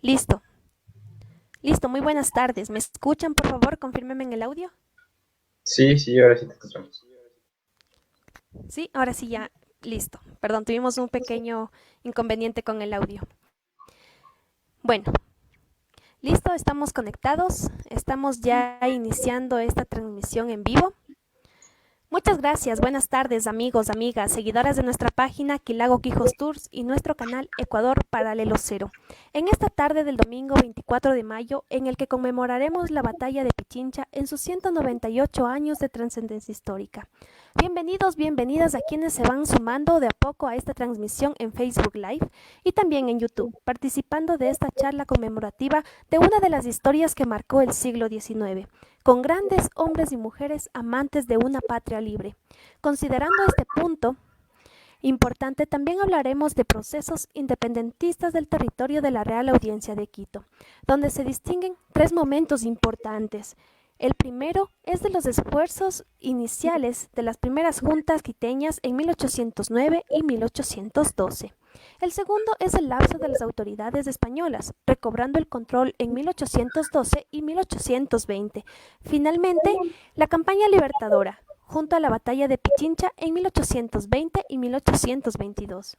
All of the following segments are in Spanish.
Listo, listo, muy buenas tardes. ¿Me escuchan, por favor? Confírmenme en el audio. Sí, sí, ahora sí te escuchamos. Sí, ahora sí ya, listo. Perdón, tuvimos un pequeño inconveniente con el audio. Bueno, listo, estamos conectados. Estamos ya iniciando esta transmisión en vivo. Muchas gracias, buenas tardes amigos, amigas, seguidoras de nuestra página Quilago Quijos Tours y nuestro canal Ecuador Paralelo Cero. En esta tarde del domingo 24 de mayo, en el que conmemoraremos la batalla de Pichincha en sus 198 años de trascendencia histórica. Bienvenidos, bienvenidas a quienes se van sumando de a poco a esta transmisión en Facebook Live y también en YouTube, participando de esta charla conmemorativa de una de las historias que marcó el siglo XIX con grandes hombres y mujeres amantes de una patria libre. Considerando este punto importante, también hablaremos de procesos independentistas del territorio de la Real Audiencia de Quito, donde se distinguen tres momentos importantes. El primero es de los esfuerzos iniciales de las primeras juntas quiteñas en 1809 y 1812. El segundo es el lapso de las autoridades españolas, recobrando el control en 1812 y 1820. Finalmente, la campaña libertadora, junto a la batalla de Pichincha en 1820 y 1822.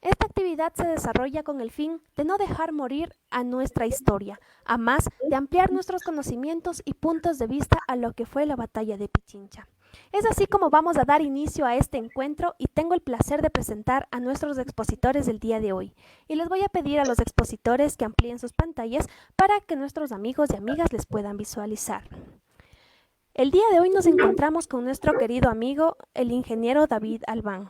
Esta actividad se desarrolla con el fin de no dejar morir a nuestra historia, a más de ampliar nuestros conocimientos y puntos de vista a lo que fue la batalla de Pichincha. Es así como vamos a dar inicio a este encuentro y tengo el placer de presentar a nuestros expositores del día de hoy. Y les voy a pedir a los expositores que amplíen sus pantallas para que nuestros amigos y amigas les puedan visualizar. El día de hoy nos encontramos con nuestro querido amigo, el ingeniero David Albán,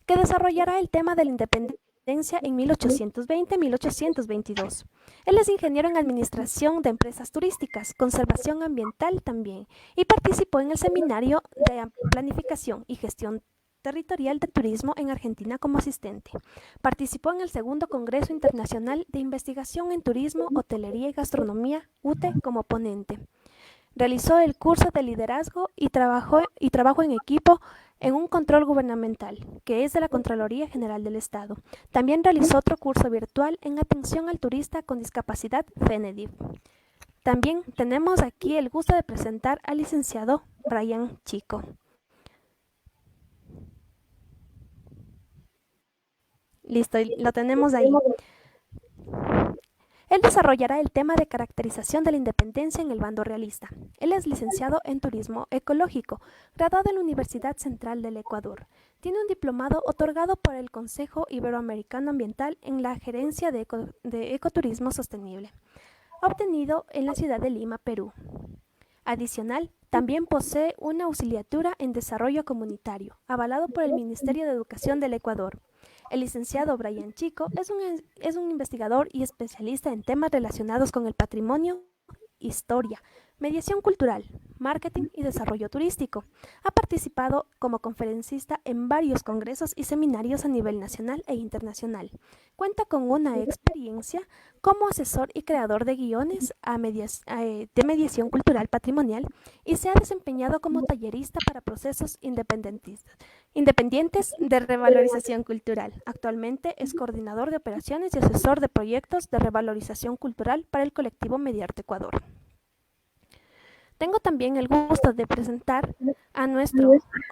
que desarrollará el tema de la independencia en 1820-1822. Él es ingeniero en administración de empresas turísticas, conservación ambiental también, y participó en el seminario de planificación y gestión territorial de turismo en Argentina como asistente. Participó en el segundo Congreso Internacional de Investigación en Turismo, Hotelería y Gastronomía, UTE, como ponente. Realizó el curso de liderazgo y trabajo en equipo en un control gubernamental, que es de la Contraloría General del Estado. También realizó otro curso virtual en atención al turista con discapacidad FENEDIF. También tenemos aquí el gusto de presentar al licenciado Brian Chico. Listo, lo tenemos ahí. Él desarrollará el tema de caracterización de la independencia en el bando realista. Él es licenciado en Turismo Ecológico, graduado en la Universidad Central del Ecuador. Tiene un diplomado otorgado por el Consejo Iberoamericano Ambiental en la Gerencia de Ecoturismo Sostenible, obtenido en la ciudad de Lima, Perú. Adicional, también posee una auxiliatura en Desarrollo Comunitario, avalado por el Ministerio de Educación del Ecuador. El licenciado Brian Chico es un investigador y especialista en temas relacionados con el patrimonio, historia, mediación cultural, marketing y desarrollo turístico. Ha participado como conferencista en varios congresos y seminarios a nivel nacional e internacional. Cuenta con una experiencia como asesor y creador de guiones de mediación cultural patrimonial y se ha desempeñado como tallerista para procesos independientes de revalorización cultural. Actualmente es coordinador de operaciones y asesor de proyectos de revalorización cultural para el colectivo Mediarte Ecuador. Tengo también el gusto de presentar a nuestro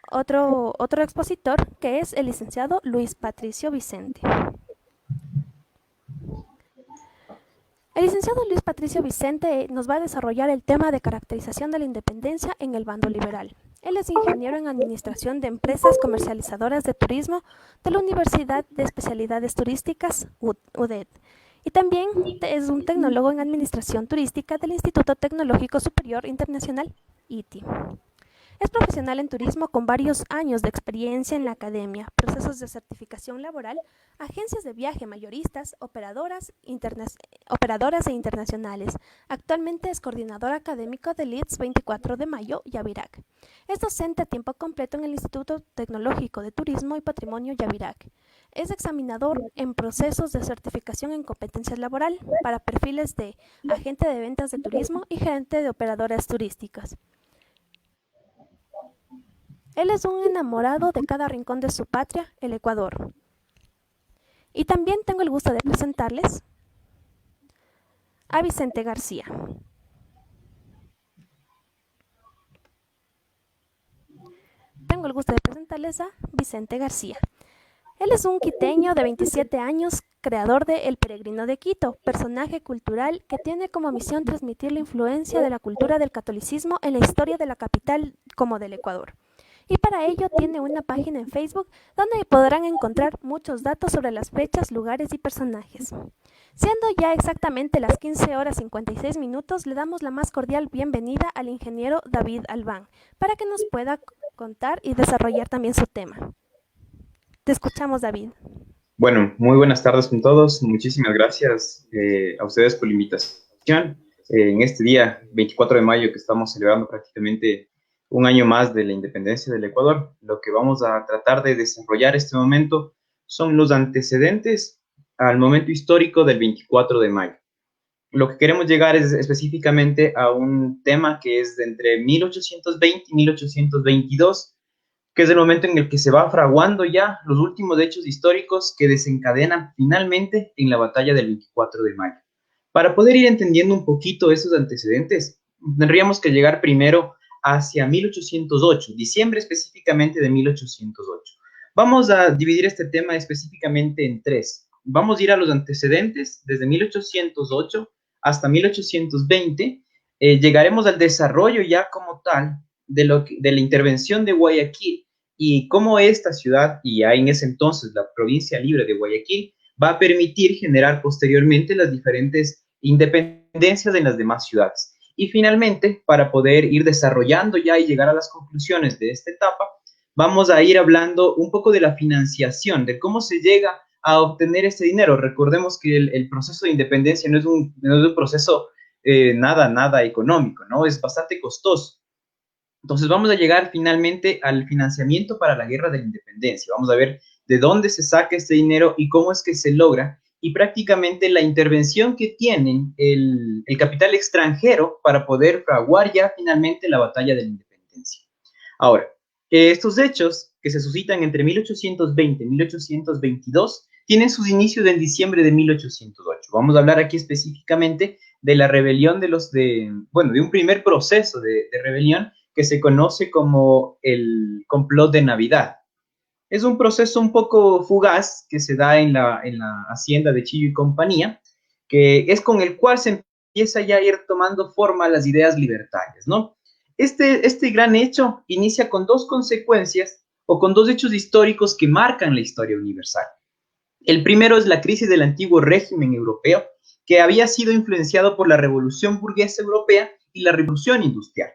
otro expositor, que es el licenciado Luis Patricio Vicente. El licenciado Luis Patricio Vicente nos va a desarrollar el tema de caracterización de la independencia en el bando liberal. Él es ingeniero en Administración de Empresas Comercializadoras de Turismo de la Universidad de Especialidades Turísticas, UDET, y también es un tecnólogo en Administración Turística del Instituto Tecnológico Superior Internacional, ITI. Es profesional en turismo con varios años de experiencia en la academia, procesos de certificación laboral, agencias de viaje mayoristas, operadoras e internacionales. Actualmente es coordinador académico del ITS 24 de Mayo, Yavirac. Es docente a tiempo completo en el Instituto Tecnológico de Turismo y Patrimonio Yavirac. Es examinador en procesos de certificación en competencias laboral para perfiles de agente de ventas de turismo y gerente de operadoras turísticas. Él es un enamorado de cada rincón de su patria, el Ecuador. Y también tengo el gusto de presentarles a Vicente García. Tengo el gusto de presentarles a Vicente García. Él es un quiteño de 27 años, creador de El Peregrino de Quito, personaje cultural que tiene como misión transmitir la influencia de la cultura del catolicismo en la historia de la capital como del Ecuador. Y para ello tiene una página en Facebook donde podrán encontrar muchos datos sobre las fechas, lugares y personajes. Siendo ya exactamente las 15 horas 56 minutos, le damos la más cordial bienvenida al ingeniero David Albán para que nos pueda contar y desarrollar también su tema. Te escuchamos, David. Bueno, muy buenas tardes con todos. Muchísimas gracias a ustedes por la invitación. En este día, 24 de mayo, que estamos celebrando prácticamente un año más de la independencia del Ecuador, lo que vamos a tratar de desarrollar este momento son los antecedentes al momento histórico del 24 de mayo. Lo que queremos llegar es específicamente a un tema que es de entre 1820 y 1822, que es el momento en el que se va fraguando ya los últimos hechos históricos que desencadenan finalmente en la batalla del 24 de mayo. Para poder ir entendiendo un poquito esos antecedentes, tendríamos que llegar primero hacia 1808, diciembre específicamente de 1808. Vamos a dividir este tema específicamente en tres. Vamos a ir a los antecedentes desde 1808 hasta 1820. Llegaremos al desarrollo ya como tal de la intervención de Guayaquil y cómo esta ciudad, y ya en ese entonces la provincia libre de Guayaquil, va a permitir generar posteriormente las diferentes independencias en las demás ciudades. Y finalmente, para poder ir desarrollando ya y llegar a las conclusiones de esta etapa, vamos a ir hablando un poco de la financiación, de cómo se llega a obtener este dinero. Recordemos que el proceso de independencia no es un proceso nada económico, ¿no? Es bastante costoso. Entonces vamos a llegar finalmente al financiamiento para la Guerra de la Independencia. Vamos a ver de dónde se saca este dinero y cómo es que se logra, y prácticamente la intervención que tienen el capital extranjero para poder fraguar ya finalmente la batalla de la independencia. Ahora, estos hechos que se suscitan entre 1820 y 1822 tienen sus inicios en diciembre de 1808. Vamos a hablar aquí específicamente de la rebelión de un primer proceso de rebelión que se conoce como el complot de Navidad. Es un proceso un poco fugaz que se da en la hacienda de Chillo y compañía, que es con el cual se empieza ya a ir tomando forma las ideas libertarias, ¿no? Este gran hecho inicia con dos consecuencias o con dos hechos históricos que marcan la historia universal. El primero es la crisis del antiguo régimen europeo, que había sido influenciado por la revolución burguesa europea y la revolución industrial.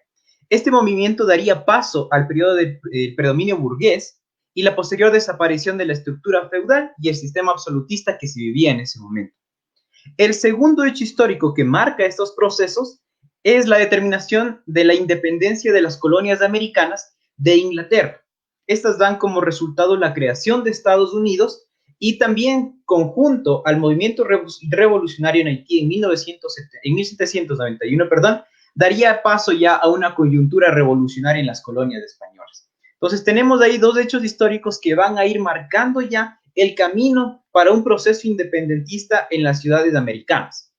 Este movimiento daría paso al periodo de predominio burgués y la posterior desaparición de la estructura feudal y el sistema absolutista que se vivía en ese momento. El segundo hecho histórico que marca estos procesos es la determinación de la independencia de las colonias americanas de Inglaterra. Estas dan como resultado la creación de Estados Unidos y también conjunto al movimiento revolucionario en Haití en 1791, daría paso ya a una coyuntura revolucionaria en las colonias españolas. Entonces tenemos ahí dos hechos históricos que van a ir marcando ya el camino para un proceso independentista en las ciudades americanas.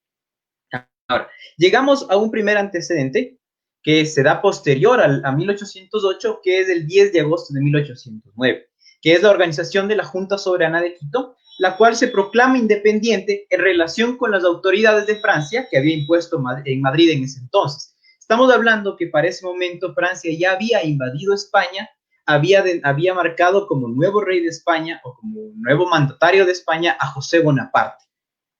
Ahora, llegamos a un primer antecedente que se da posterior a 1808, que es el 10 de agosto de 1809, que es la organización de la Junta Soberana de Quito, la cual se proclama independiente en relación con las autoridades de Francia que había impuesto en Madrid en ese entonces. Estamos hablando que para ese momento Francia ya había invadido España, había marcado como nuevo rey de España o como nuevo mandatario de España a José Bonaparte.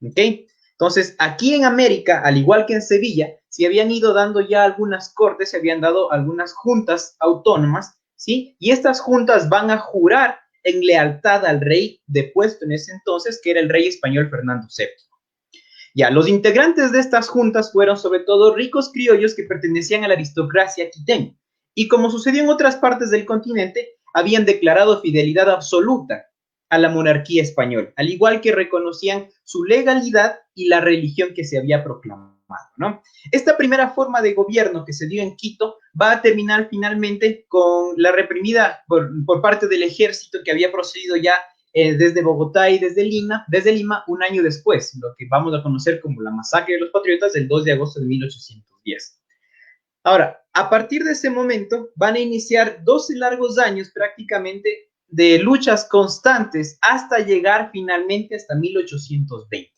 ¿Ok? Entonces, aquí en América, al igual que en Sevilla, se habían ido dando ya algunas cortes, se habían dado algunas juntas autónomas, ¿sí? Y estas juntas van a jurar en lealtad al rey depuesto en ese entonces, que era el rey español Fernando VII. Ya, los integrantes de estas juntas fueron sobre todo ricos criollos que pertenecían a la aristocracia quiteña, y como sucedió en otras partes del continente, habían declarado fidelidad absoluta a la monarquía española, al igual que reconocían su legalidad y la religión que se había proclamado, ¿no? Esta primera forma de gobierno que se dio en Quito va a terminar finalmente con la reprimida por parte del ejército que había procedido ya desde Bogotá y desde Lima un año después, lo que vamos a conocer como la masacre de los patriotas del 2 de agosto de 1810. Ahora, a partir de ese momento van a iniciar 12 largos años prácticamente de luchas constantes hasta llegar finalmente hasta 1820.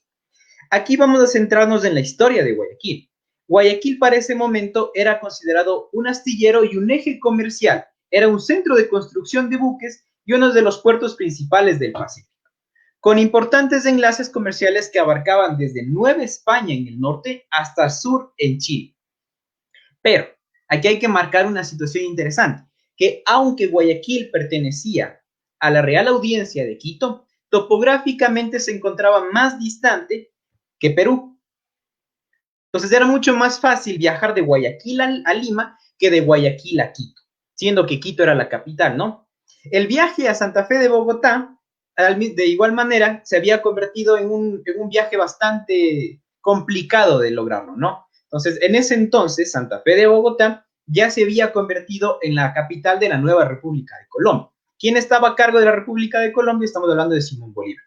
Aquí vamos a centrarnos en la historia de Guayaquil. Guayaquil para ese momento era considerado un astillero y un eje comercial. Era un centro de construcción de buques y uno de los puertos principales del Pacífico, con importantes enlaces comerciales que abarcaban desde Nueva España en el norte hasta el sur en Chile. Pero aquí hay que marcar una situación interesante, que aunque Guayaquil pertenecía a la Real Audiencia de Quito, topográficamente se encontraba más distante que Perú. Entonces era mucho más fácil viajar de Guayaquil a Lima que de Guayaquil a Quito, siendo que Quito era la capital, ¿no? El viaje a Santa Fe de Bogotá, de igual manera, se había convertido en un viaje bastante complicado de lograrlo, ¿no? Entonces, en ese entonces, Santa Fe de Bogotá ya se había convertido en la capital de la nueva República de Colombia. ¿Quién estaba a cargo de la República de Colombia? Estamos hablando de Simón Bolívar.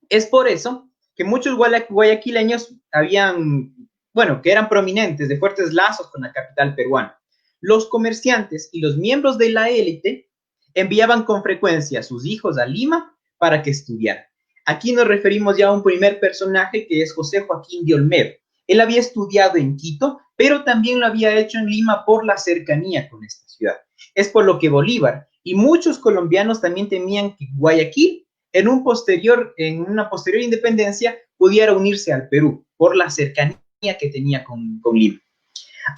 Es por eso que muchos guayaquileños que eran prominentes, de fuertes lazos con la capital peruana. Los comerciantes y los miembros de la élite enviaban con frecuencia a sus hijos a Lima para que estudiaran. Aquí nos referimos ya a un primer personaje que es José Joaquín de Olmedo. Él había estudiado en Quito, pero también lo había hecho en Lima por la cercanía con esta ciudad. Es por lo que Bolívar y muchos colombianos también temían que Guayaquil en una posterior independencia pudiera unirse al Perú por la cercanía que tenía con Lima.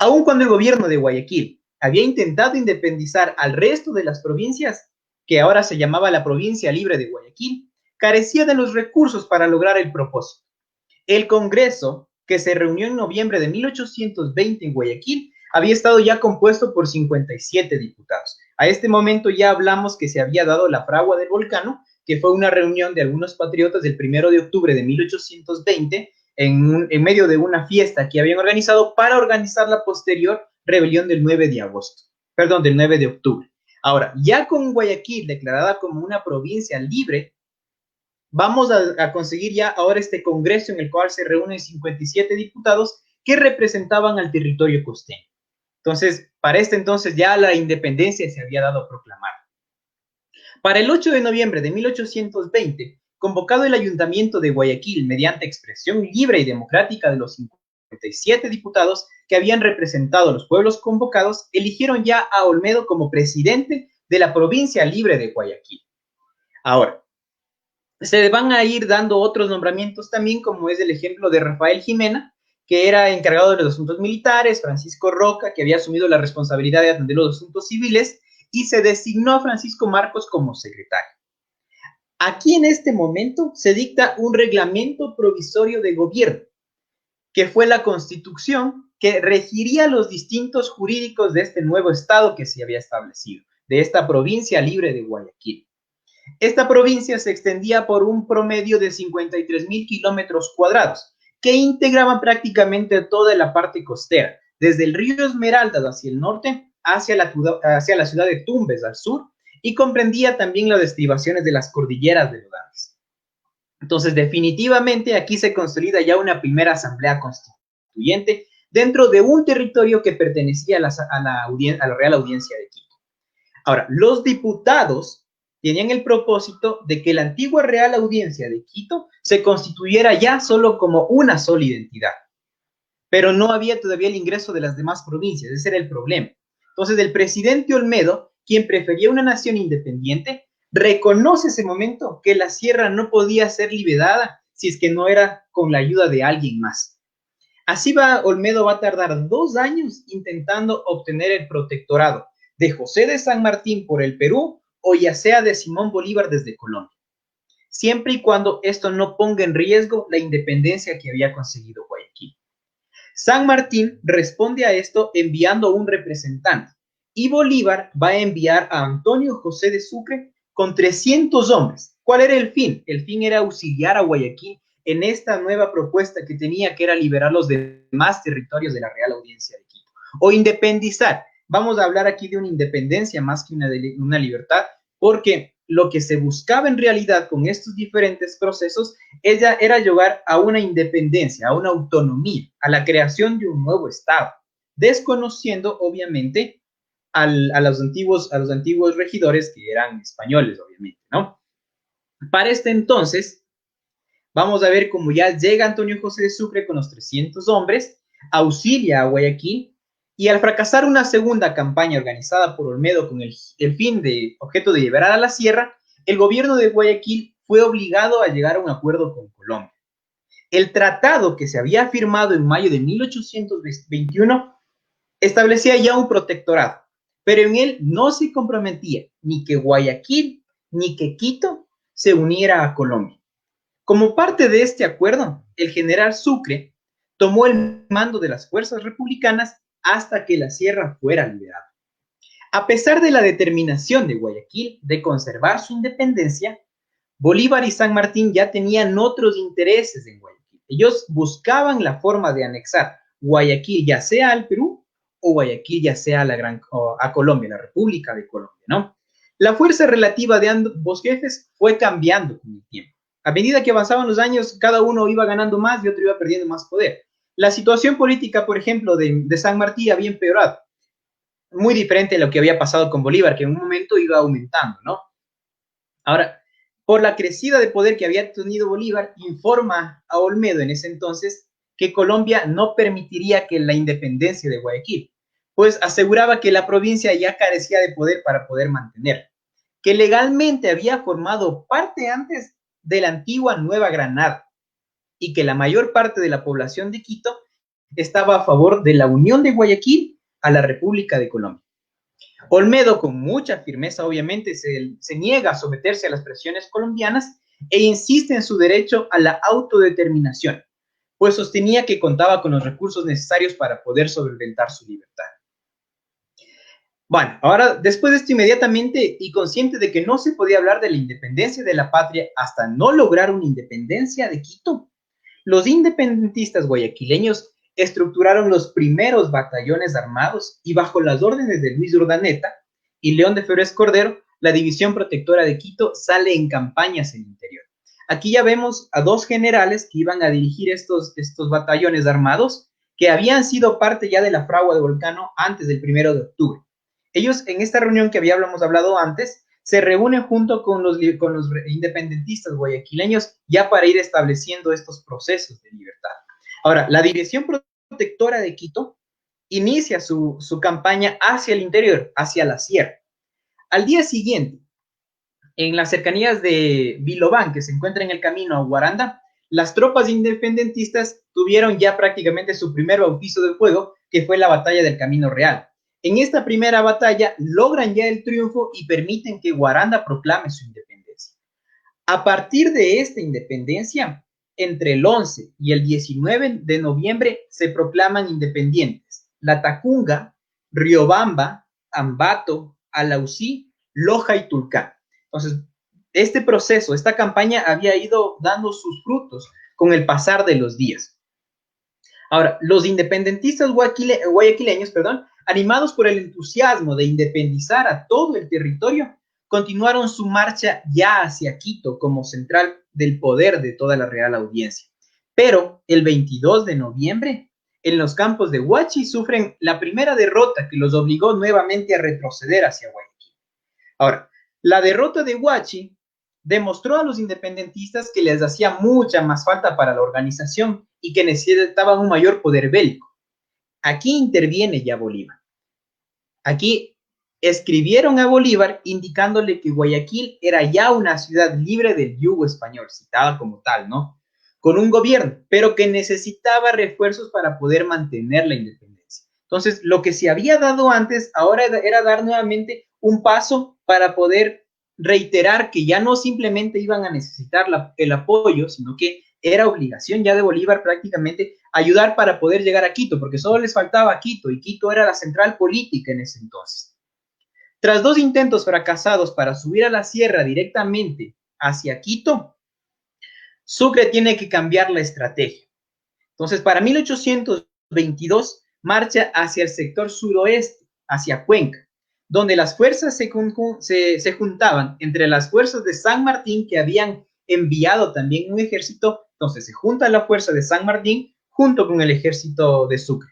Aun cuando el gobierno de Guayaquil había intentado independizar al resto de las provincias, que ahora se llamaba la Provincia Libre de Guayaquil, carecía de los recursos para lograr el propósito. El Congreso, que se reunió en noviembre de 1820 en Guayaquil, había estado ya compuesto por 57 diputados. A este momento ya hablamos que se había dado la fragua del Volcano, que fue una reunión de algunos patriotas del 1 de octubre de 1820 en medio de una fiesta que habían organizado para organizar la posterior rebelión del 9 de octubre. Ahora, ya con Guayaquil declarada como una provincia libre, vamos a conseguir ya ahora este congreso en el cual se reúnen 57 diputados que representaban al territorio costeño. Entonces, para este entonces ya la independencia se había dado a proclamar. Para el 8 de noviembre de 1820, convocado el Ayuntamiento de Guayaquil mediante expresión libre y democrática de los 57 diputados que habían representado a los pueblos convocados, eligieron ya a Olmedo como presidente de la provincia libre de Guayaquil. Ahora, se van a ir dando otros nombramientos también, como es el ejemplo de Rafael Jimena, que era encargado de los asuntos militares, Francisco Roca, que había asumido la responsabilidad de atender los asuntos civiles, y se designó a Francisco Marcos como secretario. Aquí en este momento se dicta un reglamento provisorio de gobierno, que fue la Constitución que regiría los distintos jurídicos de este nuevo estado que se había establecido, de esta provincia libre de Guayaquil. Esta provincia se extendía por un promedio de 53,000 kilómetros cuadrados, que integraban prácticamente toda la parte costera, desde el río Esmeraldas hacia el norte, hacia la ciudad de Tumbes al sur, y comprendía también las estribaciones de las cordilleras de los Andes. Entonces, definitivamente aquí se consolida ya una primera asamblea constituyente dentro de un territorio que pertenecía a la Real Audiencia de Quito. Ahora, los diputados tenían el propósito de que la antigua Real Audiencia de Quito se constituyera ya solo como una sola identidad, pero no había todavía el ingreso de las demás provincias, ese era el problema. Entonces, el presidente Olmedo, quien prefería una nación independiente, reconoce ese momento que la sierra no podía ser liberada si es que no era con la ayuda de alguien más. Así Olmedo va a tardar 2 años intentando obtener el protectorado de José de San Martín por el Perú o ya sea de Simón Bolívar desde Colombia, siempre y cuando esto no ponga en riesgo la independencia que había conseguido Guayaquil. San Martín responde a esto enviando un representante y Bolívar va a enviar a Antonio José de Sucre con 300 hombres. ¿Cuál era el fin? El fin era auxiliar a Guayaquil en esta nueva propuesta que tenía, que era liberar los demás territorios de la Real Audiencia de Quito o independizar. Vamos a hablar aquí de una independencia más que una libertad, porque lo que se buscaba en realidad con estos diferentes procesos era llegar a una independencia, a una autonomía, a la creación de un nuevo Estado, desconociendo obviamente a los antiguos regidores que eran españoles, obviamente, ¿no? Para este entonces, vamos a ver cómo ya llega Antonio José de Sucre con los 300 hombres, auxilia a Guayaquil, y al fracasar una segunda campaña organizada por Olmedo con el objeto de liberar a la sierra, el gobierno de Guayaquil fue obligado a llegar a un acuerdo con Colombia. El tratado que se había firmado en mayo de 1821 establecía ya un protectorado, pero en él no se comprometía ni que Guayaquil ni que Quito se uniera a Colombia. Como parte de este acuerdo, el general Sucre tomó el mando de las fuerzas republicanas hasta que la sierra fuera liberada. A pesar de la determinación de Guayaquil de conservar su independencia, Bolívar y San Martín ya tenían otros intereses en Guayaquil. Ellos buscaban la forma de anexar Guayaquil ya sea al Perú o Guayaquil ya sea a Colombia, la República de Colombia, ¿no? La fuerza relativa de ambos jefes fue cambiando con el tiempo. A medida que avanzaban los años, cada uno iba ganando más y otro iba perdiendo más poder. La situación política, por ejemplo, de San Martín había empeorado. Muy diferente a lo que había pasado con Bolívar, que en un momento iba aumentando, ¿no? Ahora, por la crecida de poder que había tenido Bolívar, informa a Olmedo en ese entonces que Colombia no permitiría que la independencia de Guayaquil, pues aseguraba que la provincia ya carecía de poder para poder mantener, que legalmente había formado parte antes de la antigua Nueva Granada y que la mayor parte de la población de Quito estaba a favor de la unión de Guayaquil a la República de Colombia. Olmedo, con mucha firmeza, obviamente, se niega a someterse a las presiones colombianas e insiste en su derecho a la autodeterminación, pues sostenía que contaba con los recursos necesarios para poder solventar su libertad. Bueno, ahora, después de esto, inmediatamente y consciente de que no se podía hablar de la independencia de la patria hasta no lograr una independencia de Quito, los independentistas guayaquileños estructuraron los primeros batallones armados y bajo las órdenes de Luis Urdaneta y León de Febres Cordero, la División Protectora de Quito sale en campañas en el interior. Aquí ya vemos a dos generales que iban a dirigir estos batallones armados que habían sido parte ya de la fragua de Volcano antes del 1 de octubre. Ellos en esta reunión que habíamos hablado antes se reúnen junto con los independentistas guayaquileños ya para ir estableciendo estos procesos de libertad. Ahora, la División Protectora de Quito inicia su campaña hacia el interior, hacia la sierra. Al día siguiente, en las cercanías de Vilobán, que se encuentra en el camino a Guaranda, las tropas independentistas tuvieron ya prácticamente su primer bautizo de fuego, que fue la batalla del Camino Real. En esta primera batalla logran ya el triunfo y permiten que Guaranda proclame su independencia. A partir de esta independencia, entre el 11 y el 19 de noviembre se proclaman independientes Latacunga, Riobamba, Ambato, Alausí, Loja y Tulcán. Entonces, este proceso, esta campaña había ido dando sus frutos con el pasar de los días. Ahora, los independentistas guayaquileños, animados por el entusiasmo de independizar a todo el territorio, continuaron su marcha ya hacia Quito como central del poder de toda la Real Audiencia. Pero el 22 de noviembre, en los campos de Huachi, sufren la primera derrota que los obligó nuevamente a retroceder hacia Guayaquil. Ahora, la derrota de Huachi demostró a los independentistas que les hacía mucha más falta para la organización y que necesitaban un mayor poder bélico. Aquí interviene ya Bolívar. Aquí escribieron a Bolívar indicándole que Guayaquil era ya una ciudad libre del yugo español, citada como tal, ¿no? Con un gobierno, pero que necesitaba refuerzos para poder mantener la independencia. Entonces, lo que se había dado antes, ahora era dar nuevamente un paso para poder reiterar que ya no simplemente iban a necesitar el apoyo, sino que era obligación ya de Bolívar prácticamente ayudar para poder llegar a Quito, porque solo les faltaba Quito, y Quito era la central política en ese entonces. Tras 2 intentos fracasados para subir a la sierra directamente hacia Quito, Sucre tiene que cambiar la estrategia. Entonces, para 1822, marcha hacia el sector suroeste, hacia Cuenca, donde las fuerzas se juntaban entre las fuerzas de San Martín, que habían enviado también un ejército. Entonces se junta la fuerza de San Martín junto con el ejército de Sucre.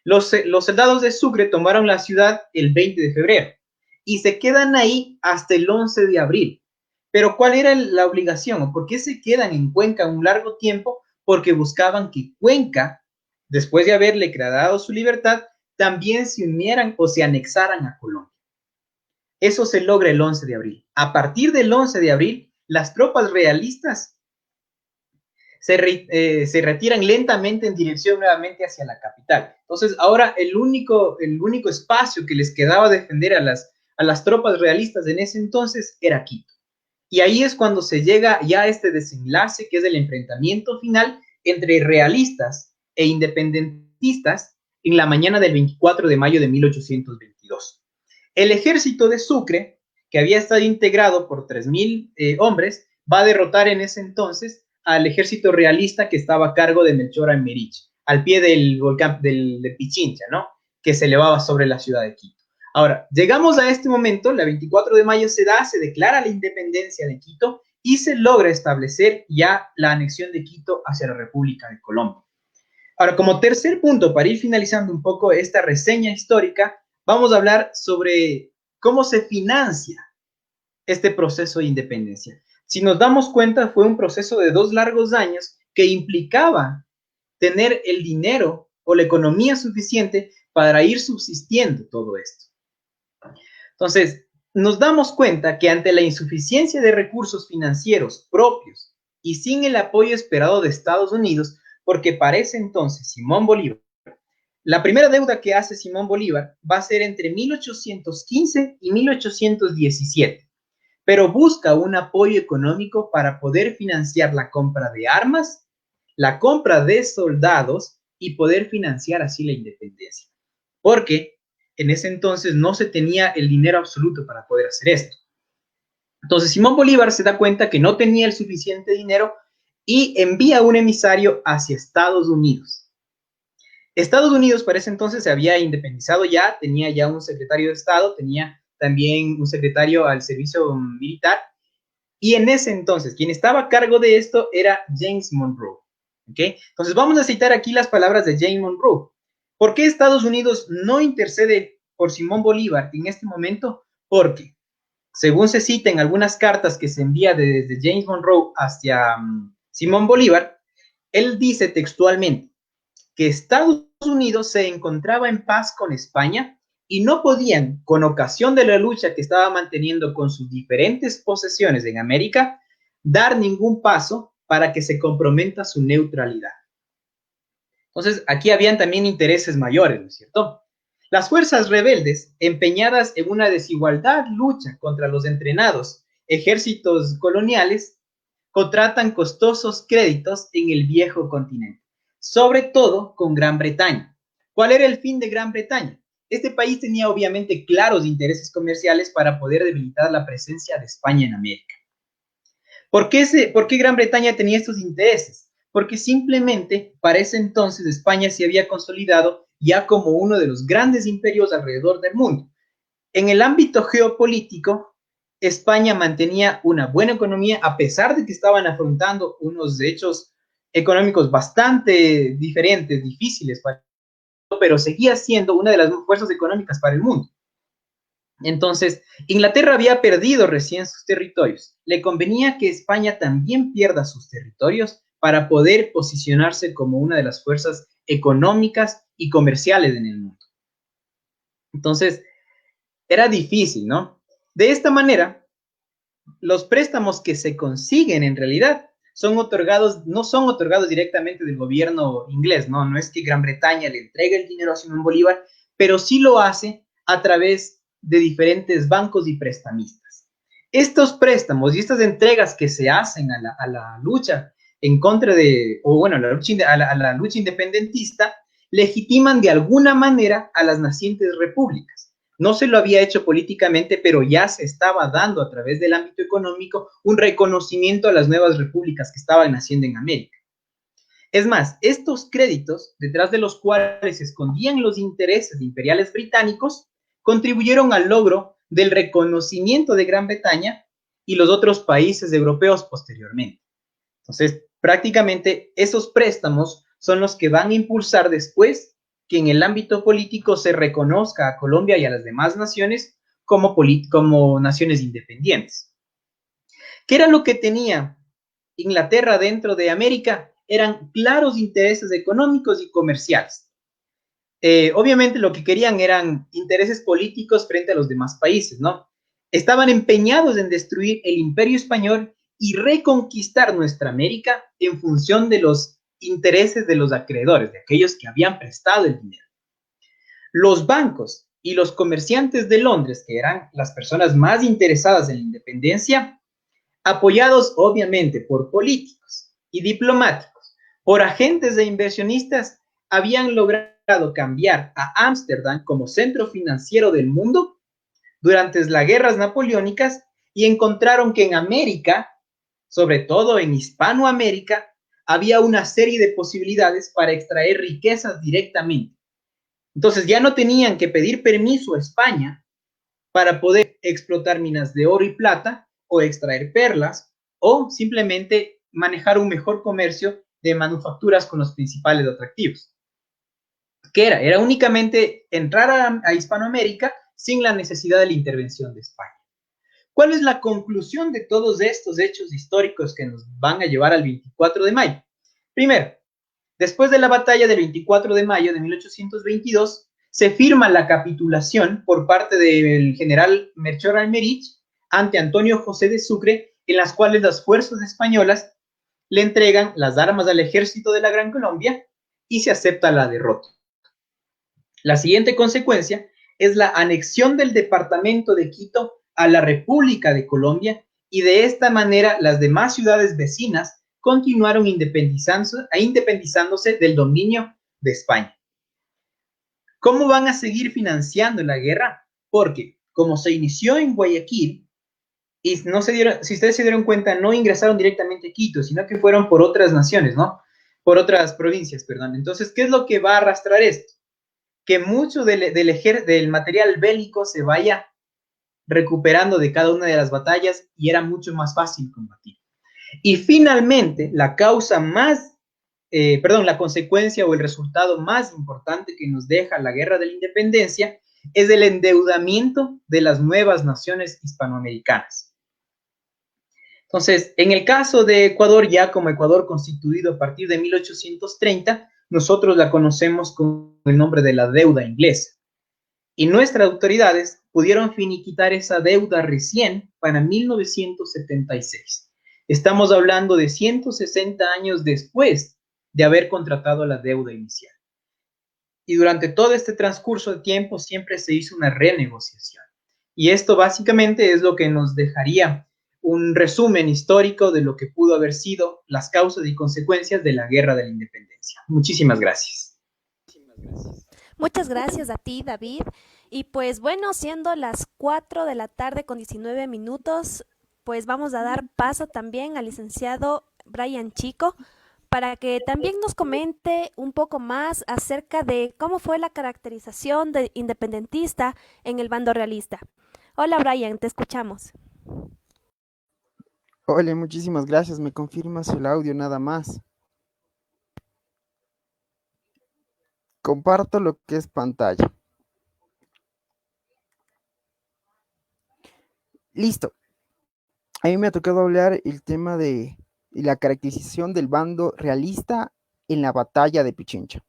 Los soldados de Sucre tomaron la ciudad el 20 de febrero y se quedan ahí hasta el 11 de abril. Pero ¿cuál era la obligación? ¿Por qué se quedan en Cuenca un largo tiempo? Porque buscaban que Cuenca, después de haberle dado su libertad, también se unieran o se anexaran a Colombia. Eso se logra el 11 de abril. A partir del 11 de abril, las tropas realistas se retiran lentamente en dirección nuevamente hacia la capital. Entonces, ahora el único espacio que les quedaba defender a las tropas realistas en ese entonces era Quito. Y ahí es cuando se llega ya a este desenlace, que es el enfrentamiento final entre realistas e independentistas en la mañana del 24 de mayo de 1822. El ejército de Sucre, que había estado integrado por 3,000 hombres, va a derrotar en ese entonces al ejército realista que estaba a cargo de Melchor Almerich, al pie del volcán de Pichincha, ¿no? Que se elevaba sobre la ciudad de Quito. Ahora, llegamos a este momento, la 24 de mayo se declara la independencia de Quito y se logra establecer ya la anexión de Quito hacia la República de Colombia. Ahora, como tercer punto, para ir finalizando un poco esta reseña histórica, vamos a hablar sobre cómo se financia este proceso de independencia. Si nos damos cuenta, fue un proceso de 2 largos años que implicaba tener el dinero o la economía suficiente para ir subsistiendo todo esto. Entonces, nos damos cuenta que ante la insuficiencia de recursos financieros propios y sin el apoyo esperado de Estados Unidos, porque para ese entonces Simón Bolívar, la primera deuda que hace Simón Bolívar va a ser entre 1815 y 1817, pero busca un apoyo económico para poder financiar la compra de armas, la compra de soldados y poder financiar así la independencia. Porque en ese entonces no se tenía el dinero absoluto para poder hacer esto. Entonces Simón Bolívar se da cuenta que no tenía el suficiente dinero y envía un emisario hacia Estados Unidos. Estados Unidos para ese entonces se había independizado ya, tenía ya un secretario de Estado, tenía también un secretario al servicio militar, y en ese entonces quien estaba a cargo de esto era James Monroe. ¿Okay? Entonces vamos a citar aquí las palabras de James Monroe. ¿Por qué Estados Unidos no intercede por Simón Bolívar en este momento? Porque, según se cita en algunas cartas que se envía desde James Monroe hacia Simón Bolívar, él dice textualmente que Estados Unidos se encontraba en paz con España y no podían, con ocasión de la lucha que estaba manteniendo con sus diferentes posesiones en América, dar ningún paso para que se comprometa su neutralidad. Entonces, aquí habían también intereses mayores, ¿no es cierto? Las fuerzas rebeldes, empeñadas en una desigualdad lucha contra los entrenados ejércitos coloniales, contratan costosos créditos en el viejo continente, sobre todo con Gran Bretaña. ¿Cuál era el fin de Gran Bretaña? Este país tenía obviamente claros intereses comerciales para poder debilitar la presencia de España en América. ¿Por qué Gran Bretaña tenía estos intereses? Porque simplemente para ese entonces España se había consolidado ya como uno de los grandes imperios alrededor del mundo. En el ámbito geopolítico, España mantenía una buena economía a pesar de que estaban afrontando unos hechos económicos bastante diferentes, difíciles, pero seguía siendo una de las fuerzas económicas para el mundo. Entonces, Inglaterra había perdido recién sus territorios. Le convenía que España también pierda sus territorios para poder posicionarse como una de las fuerzas económicas y comerciales en el mundo. Entonces, era difícil, ¿no? De esta manera, los préstamos que se consiguen en realidad no son otorgados directamente del gobierno inglés, ¿no? No es que Gran Bretaña le entregue el dinero a Simón Bolívar, pero sí lo hace a través de diferentes bancos y prestamistas. Estos préstamos y estas entregas que se hacen a la lucha en contra de, o bueno, a la lucha independentista, legitiman de alguna manera a las nacientes repúblicas. No se lo había hecho políticamente, pero ya se estaba dando a través del ámbito económico un reconocimiento a las nuevas repúblicas que estaban naciendo en América. Es más, estos créditos, detrás de los cuales se escondían los intereses imperiales británicos, contribuyeron al logro del reconocimiento de Gran Bretaña y los otros países europeos posteriormente. Entonces, prácticamente esos préstamos son los que van a impulsar después que en el ámbito político se reconozca a Colombia y a las demás naciones como naciones independientes. ¿Qué era lo que tenía Inglaterra dentro de América? Eran claros intereses económicos y comerciales. Obviamente lo que querían eran intereses políticos frente a los demás países, ¿no? Estaban empeñados en destruir el imperio español y reconquistar nuestra América en función de los intereses de los acreedores, de aquellos que habían prestado el dinero. Los bancos y los comerciantes de Londres, que eran las personas más interesadas en la independencia, apoyados obviamente por políticos y diplomáticos, por agentes e inversionistas, habían logrado cambiar a Ámsterdam como centro financiero del mundo durante las guerras napoleónicas y encontraron que en América, sobre todo en Hispanoamérica, había una serie de posibilidades para extraer riquezas directamente. Entonces ya no tenían que pedir permiso a España para poder explotar minas de oro y plata o extraer perlas o simplemente manejar un mejor comercio de manufacturas con los principales atractivos. ¿Qué era? Era únicamente entrar a Hispanoamérica sin la necesidad de la intervención de España. ¿Cuál es la conclusión de todos estos hechos históricos que nos van a llevar al 24 de mayo? Primero, después de la batalla del 24 de mayo de 1822, se firma la capitulación por parte del general Melchor Almerich ante Antonio José de Sucre, en las cuales las fuerzas españolas le entregan las armas al ejército de la Gran Colombia y se acepta la derrota. La siguiente consecuencia es la anexión del departamento de Quito a la República de Colombia y de esta manera las demás ciudades vecinas continuaron independizándose del dominio de España. ¿Cómo van a seguir financiando la guerra? Porque como se inició en Guayaquil, y no se dieron, si ustedes se dieron cuenta, no ingresaron directamente a Quito, sino que fueron por otras naciones, ¿no? Por otras provincias, perdón. Entonces, ¿qué es lo que va a arrastrar esto? Que mucho del material bélico se vaya recuperando de cada una de las batallas y era mucho más fácil combatir. Y finalmente, la consecuencia o el resultado más importante que nos deja la guerra de la independencia es el endeudamiento de las nuevas naciones hispanoamericanas. Entonces, en el caso de Ecuador, ya como Ecuador constituido a partir de 1830, nosotros la conocemos con el nombre de la deuda inglesa. Y nuestras autoridades pudieron finiquitar esa deuda recién para 1976. Estamos hablando de 160 años después de haber contratado la deuda inicial. Y durante todo este transcurso de tiempo siempre se hizo una renegociación. Y esto básicamente es lo que nos dejaría un resumen histórico de lo que pudo haber sido las causas y consecuencias de la Guerra de la Independencia. Muchísimas gracias. Muchas gracias a ti, David. Y pues bueno, siendo las 4 de la tarde con 19 minutos, pues vamos a dar paso también al licenciado Brian Chico para que también nos comente un poco más acerca de cómo fue la caracterización de independentista en el bando realista. Hola Brian, te escuchamos. Hola, muchísimas gracias. ¿Me confirmas el audio nada más? Comparto lo que es pantalla. Listo. A mí me ha tocado hablar el tema de la caracterización del bando realista en la batalla de Pichincha.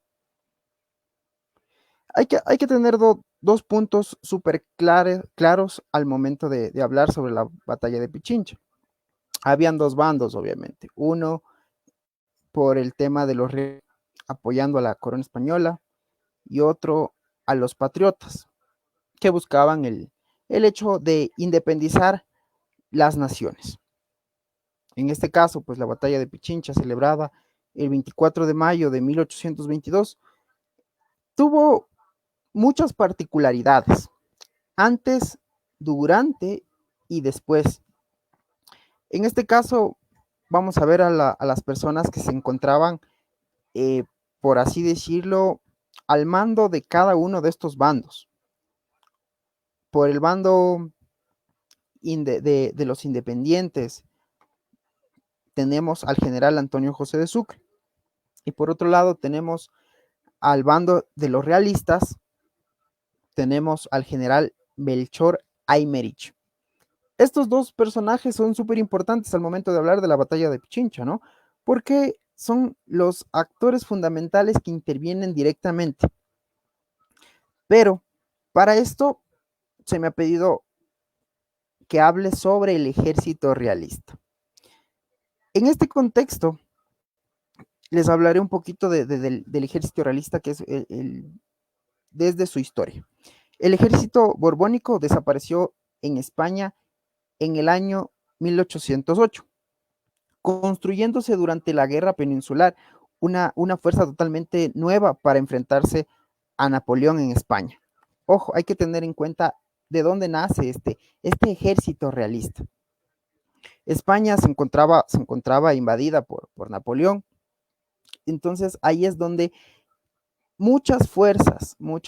Hay que tener dos puntos súper claros al momento de hablar sobre la batalla de Pichincha. Habían dos bandos, obviamente. Uno por el tema de los reyes apoyando a la corona española y otro a los patriotas que buscaban el hecho de independizar las naciones. En este caso, pues la batalla de Pichincha, celebrada el 24 de mayo de 1822, tuvo muchas particularidades, antes, durante y después. En este caso, vamos a ver a las personas que se encontraban, por así decirlo, al mando de cada uno de estos bandos. por el bando de los independientes tenemos al general Antonio José de Sucre, y por otro lado tenemos al bando de los realistas, tenemos al general Melchor Aymerich. Estos dos personajes son súper importantes al momento de hablar de la batalla de Pichincha, ¿no? Porque son los actores fundamentales que intervienen directamente. Pero para esto se me ha pedido que hable sobre el ejército realista. En este contexto, les hablaré un poquito del ejército realista, que es desde su historia. El ejército borbónico desapareció en España en el año 1808, construyéndose durante la guerra peninsular una fuerza totalmente nueva para enfrentarse a Napoleón en España. Ojo, hay que tener en cuenta de dónde nace este ejército realista. España se encontraba invadida por Napoleón, entonces ahí es donde muchas fuerzas, mucha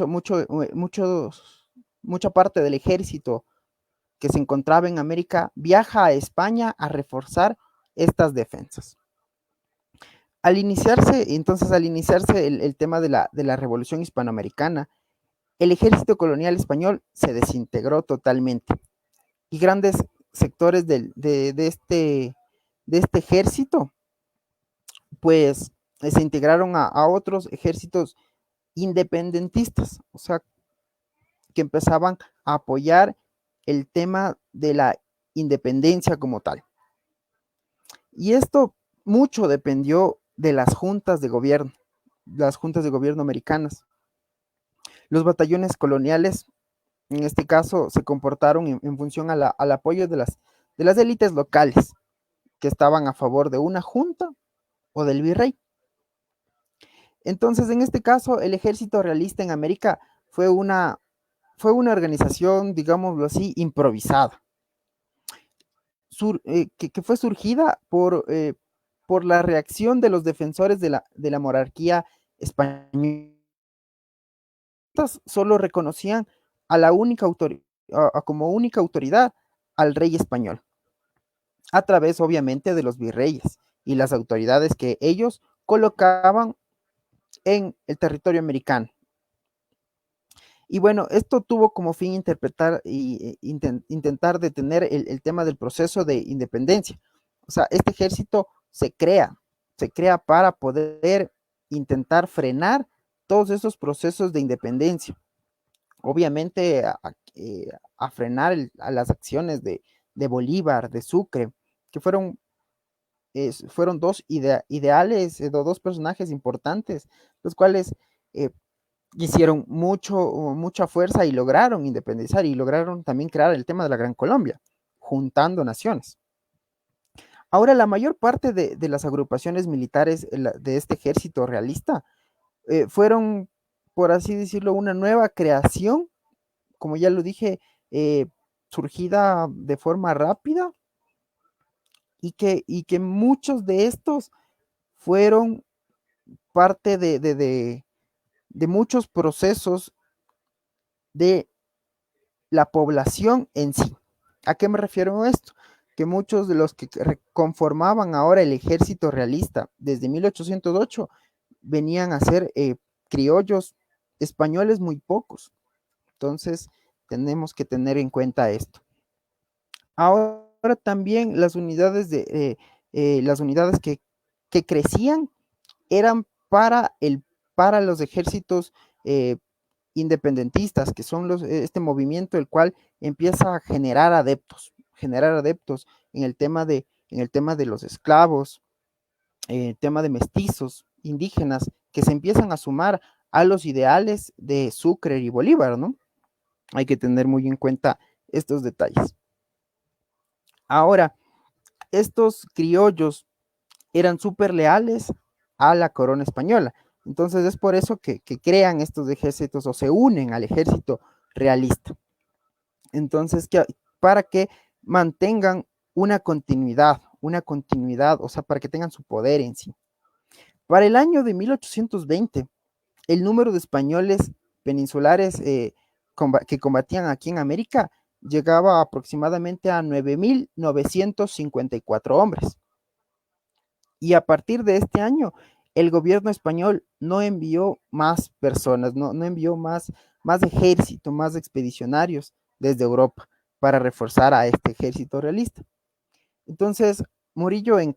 parte del ejército que se encontraba en América viaja a España a reforzar estas defensas. Al iniciarse el tema de la Revolución Hispanoamericana, el ejército colonial español se desintegró totalmente y grandes sectores de este ejército pues se integraron a otros ejércitos independentistas, o sea, que empezaban a apoyar el tema de la independencia como tal. Y esto mucho dependió de las juntas de gobierno americanas. Los batallones coloniales, en este caso, se comportaron en función al apoyo de las élites locales que estaban a favor de una junta o del virrey. Entonces, en este caso, el ejército realista en América fue una organización, digámoslo así, improvisada, que fue surgida por la reacción de los defensores de la monarquía española. Solo reconocían a la única como única autoridad al rey español, a través obviamente de los virreyes y las autoridades que ellos colocaban en el territorio americano. Y bueno, esto tuvo como fin interpretar e intentar detener el tema del proceso de independencia. O sea, este ejército se crea para poder intentar frenar todos esos procesos de independencia. Obviamente a frenar a las acciones de Bolívar, de Sucre, que fueron dos ideales, dos personajes importantes, los cuales hicieron mucha fuerza y lograron independizar y lograron también crear el tema de la Gran Colombia, juntando naciones. Ahora, la mayor parte de las agrupaciones militares de este ejército realista fueron, por así decirlo, una nueva creación, como ya lo dije, surgida de forma rápida, y que muchos de estos fueron parte de muchos procesos de la población en sí. ¿A qué me refiero a esto? Que muchos de los que conformaban ahora el ejército realista desde 1808 venían a ser criollos españoles muy pocos. Entonces, tenemos que tener en cuenta esto. Ahora también las unidades que crecían eran para los ejércitos independentistas, que son este movimiento el cual empieza a generar adeptos en el tema de los esclavos, tema de mestizos, indígenas, que se empiezan a sumar a los ideales de Sucre y Bolívar, ¿no? Hay que tener muy en cuenta estos detalles. Ahora, estos criollos eran súper leales a la corona española. Entonces es por eso que crean estos ejércitos o se unen al ejército realista. Entonces, para que mantengan una continuidad, o sea, para que tengan su poder en sí. Para el año de 1820, el número de españoles peninsulares que combatían aquí en América llegaba aproximadamente a 9.954 hombres. Y a partir de este año, el gobierno español no envió más personas, no envió más ejército, más expedicionarios desde Europa para reforzar a este ejército realista. Entonces, Murillo en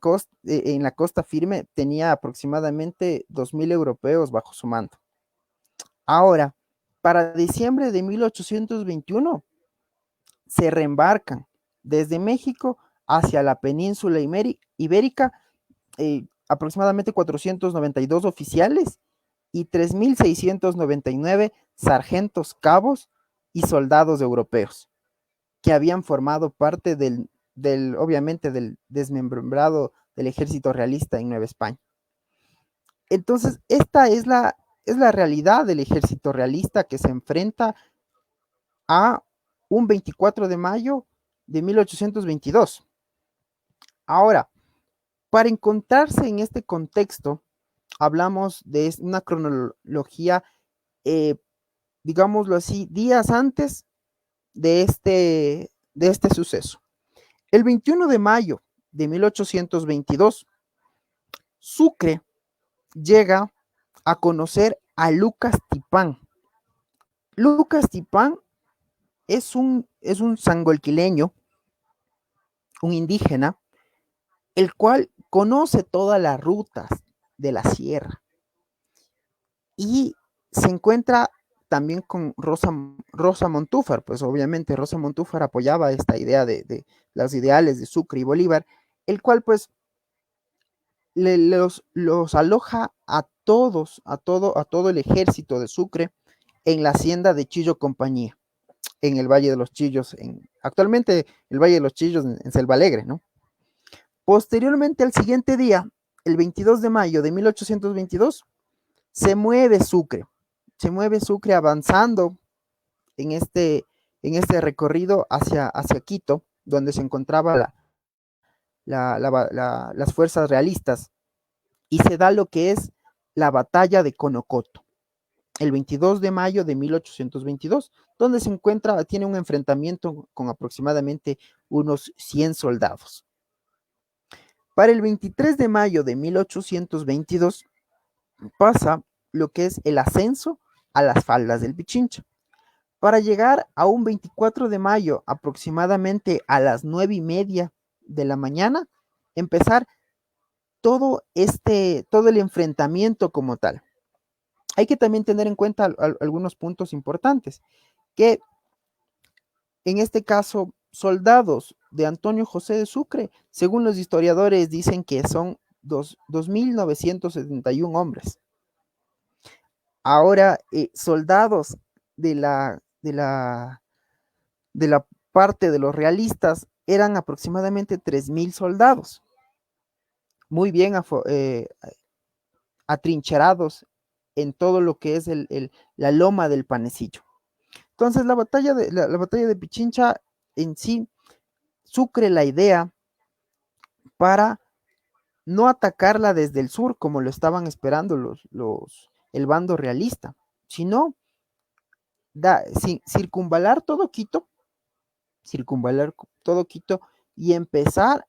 la costa firme tenía aproximadamente 2.000 europeos bajo su mando. Ahora, para diciembre de 1821, se reembarcan desde México hacia la península ibérica aproximadamente 492 oficiales y 3.699 sargentos, cabos y soldados europeos que habían formado parte obviamente, del desmembrado del ejército realista en Nueva España. Entonces, esta es la realidad del ejército realista que se enfrenta a un 24 de mayo de 1822. Ahora, para encontrarse en este contexto, hablamos de una cronología, digámoslo así, días antes de este suceso. El 21 de mayo de 1822, Sucre llega a conocer a Lucas Tipán. Lucas Tipán es un sangolquileño, un indígena, el cual conoce todas las rutas de la sierra y se encuentra también con Rosa Montúfar. Pues obviamente Rosa Montúfar apoyaba esta idea de los ideales de Sucre y Bolívar, el cual pues los aloja a todos, a todo el ejército de Sucre en la hacienda de Chillo Compañía, en el Valle de los Chillos, actualmente el Valle de los Chillos en Selva Alegre, ¿no? Posteriormente, al siguiente día, el 22 de mayo de 1822, se mueve Sucre avanzando en este recorrido hacia Quito, donde se encontraba las fuerzas realistas, y se da lo que es la batalla de Conocoto, el 22 de mayo de 1822, donde tiene un enfrentamiento con aproximadamente unos 100 soldados. Para el 23 de mayo de 1822 pasa lo que es el ascenso a las faldas del Pichincha, para llegar a un 24 de mayo aproximadamente a las 9:30 de la mañana, empezar todo el enfrentamiento como tal. Hay que también tener en cuenta algunos puntos importantes, que en este caso, soldados de Antonio José de Sucre, según los historiadores, dicen que son 2.971 hombres. Ahora, soldados de la parte de los realistas eran aproximadamente 3.000 soldados, muy bien atrincherados en todo lo que es la loma del Panecillo. Entonces, la batalla de Pichincha en sí, Sucre la idea para no atacarla desde el sur como lo estaban esperando el bando realista, sino circunvalar todo Quito y empezar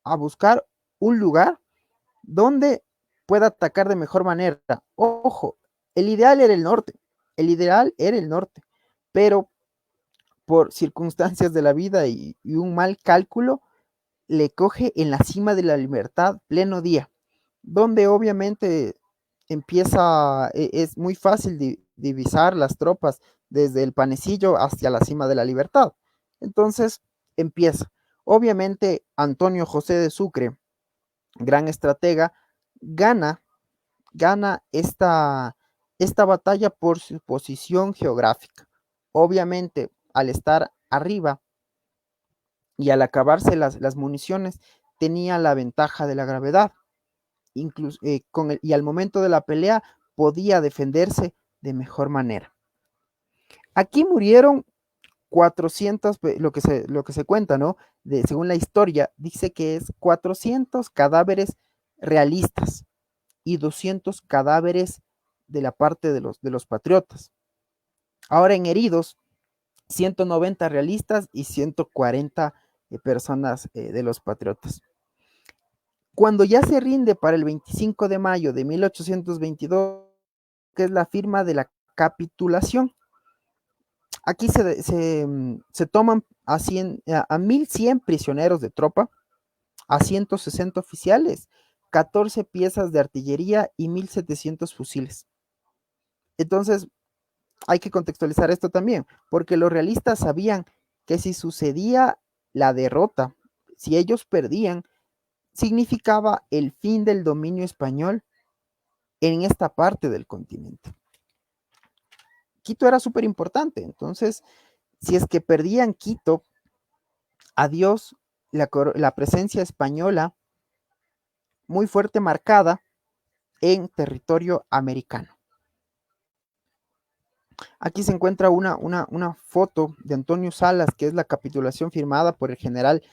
a buscar un lugar donde pueda atacar de mejor manera. Ojo, el ideal era el norte, pero por circunstancias de la vida y un mal cálculo, le coge en la cima de la Libertad, pleno día, donde obviamente es muy fácil divisar las tropas desde el Panecillo hacia la cima de la Libertad. Entonces empieza. Obviamente Antonio José de Sucre, gran estratega, gana esta batalla por su posición geográfica. Obviamente, al estar arriba y al acabarse las municiones, tenía la ventaja de la gravedad. Y al momento de la pelea podía defenderse de mejor manera. Aquí murieron 400, lo que se cuenta, ¿no? Según la historia, dice que es 400 cadáveres realistas y 200 cadáveres de la parte de los patriotas. Ahora en heridos, 190 realistas y 140 personas de los patriotas. Cuando ya se rinde para el 25 de mayo de 1822, que es la firma de la capitulación, aquí se toman a 1.100 prisioneros de tropa, a 160 oficiales, 14 piezas de artillería y 1.700 fusiles. Entonces, hay que contextualizar esto también, porque los realistas sabían que si sucedía la derrota, si ellos perdían, significaba el fin del dominio español en esta parte del continente. Quito era súper importante, entonces, si es que perdían Quito, adiós la presencia española muy fuerte marcada en territorio americano. Aquí se encuentra una foto de Antonio Salas, que es la capitulación firmada por el general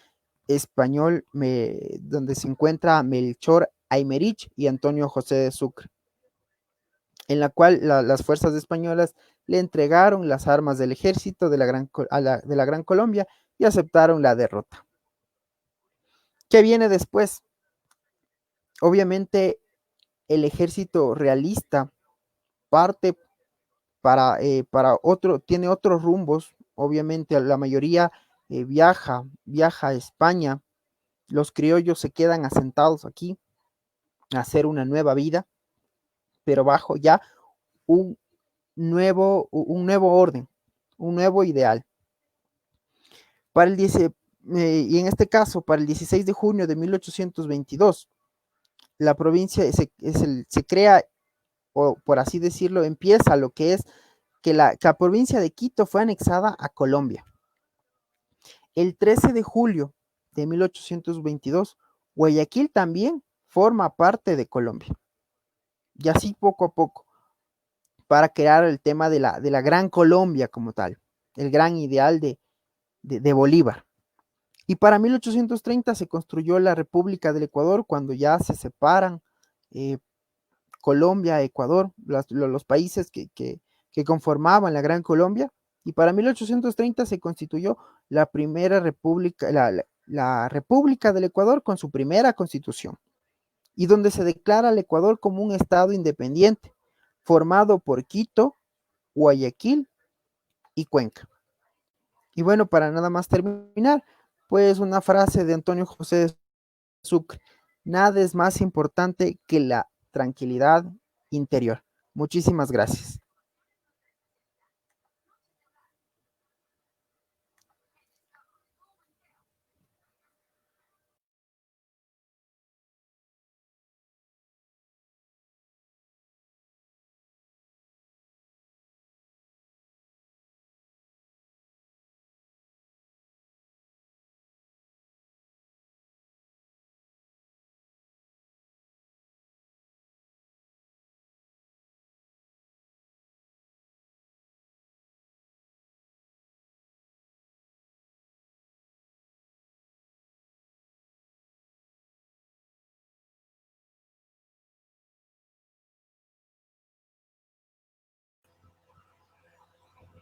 español, donde se encuentra Melchor Aymerich y Antonio José de Sucre, en la cual las fuerzas españolas le entregaron las armas del ejército de la Gran Colombia y aceptaron la derrota. ¿Qué viene después? Obviamente el ejército realista parte tiene otros rumbos. Obviamente la mayoría viaja a España. Los criollos se quedan asentados aquí a hacer una nueva vida, pero bajo ya un nuevo orden, un nuevo ideal. Y en este caso, para el 16 de junio de 1822, la provincia se crea, o por así decirlo, empieza lo que es que la provincia de Quito fue anexada a Colombia. El 13 de julio de 1822, Guayaquil también forma parte de Colombia. Y así poco a poco, para crear el tema de la Gran Colombia como tal, el gran ideal de Bolívar. Y para 1830 se construyó la República del Ecuador, cuando ya se separan Colombia, Ecuador, los países que conformaban la Gran Colombia. Y para 1830 se constituyó la primera república, la República del Ecuador, con su primera constitución, y donde se declara al Ecuador como un estado independiente, formado por Quito, Guayaquil y Cuenca. Y bueno, para nada más terminar, pues una frase de Antonio José de Sucre: nada es más importante que la tranquilidad interior. Muchísimas gracias.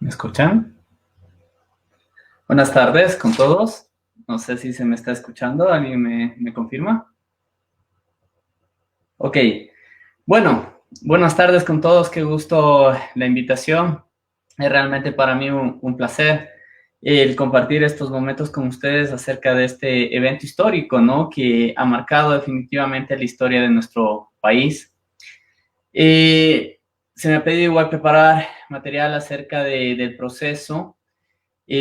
¿Me escuchan? Buenas tardes con todos. No sé si se me está escuchando. ¿Alguien me confirma? Ok. Bueno, buenas tardes con todos. Qué gusto la invitación. Es realmente para mí un placer el compartir estos momentos con ustedes acerca de este evento histórico, ¿no? Que ha marcado definitivamente la historia de nuestro país. Se me ha pedido igual preparar material acerca del proceso,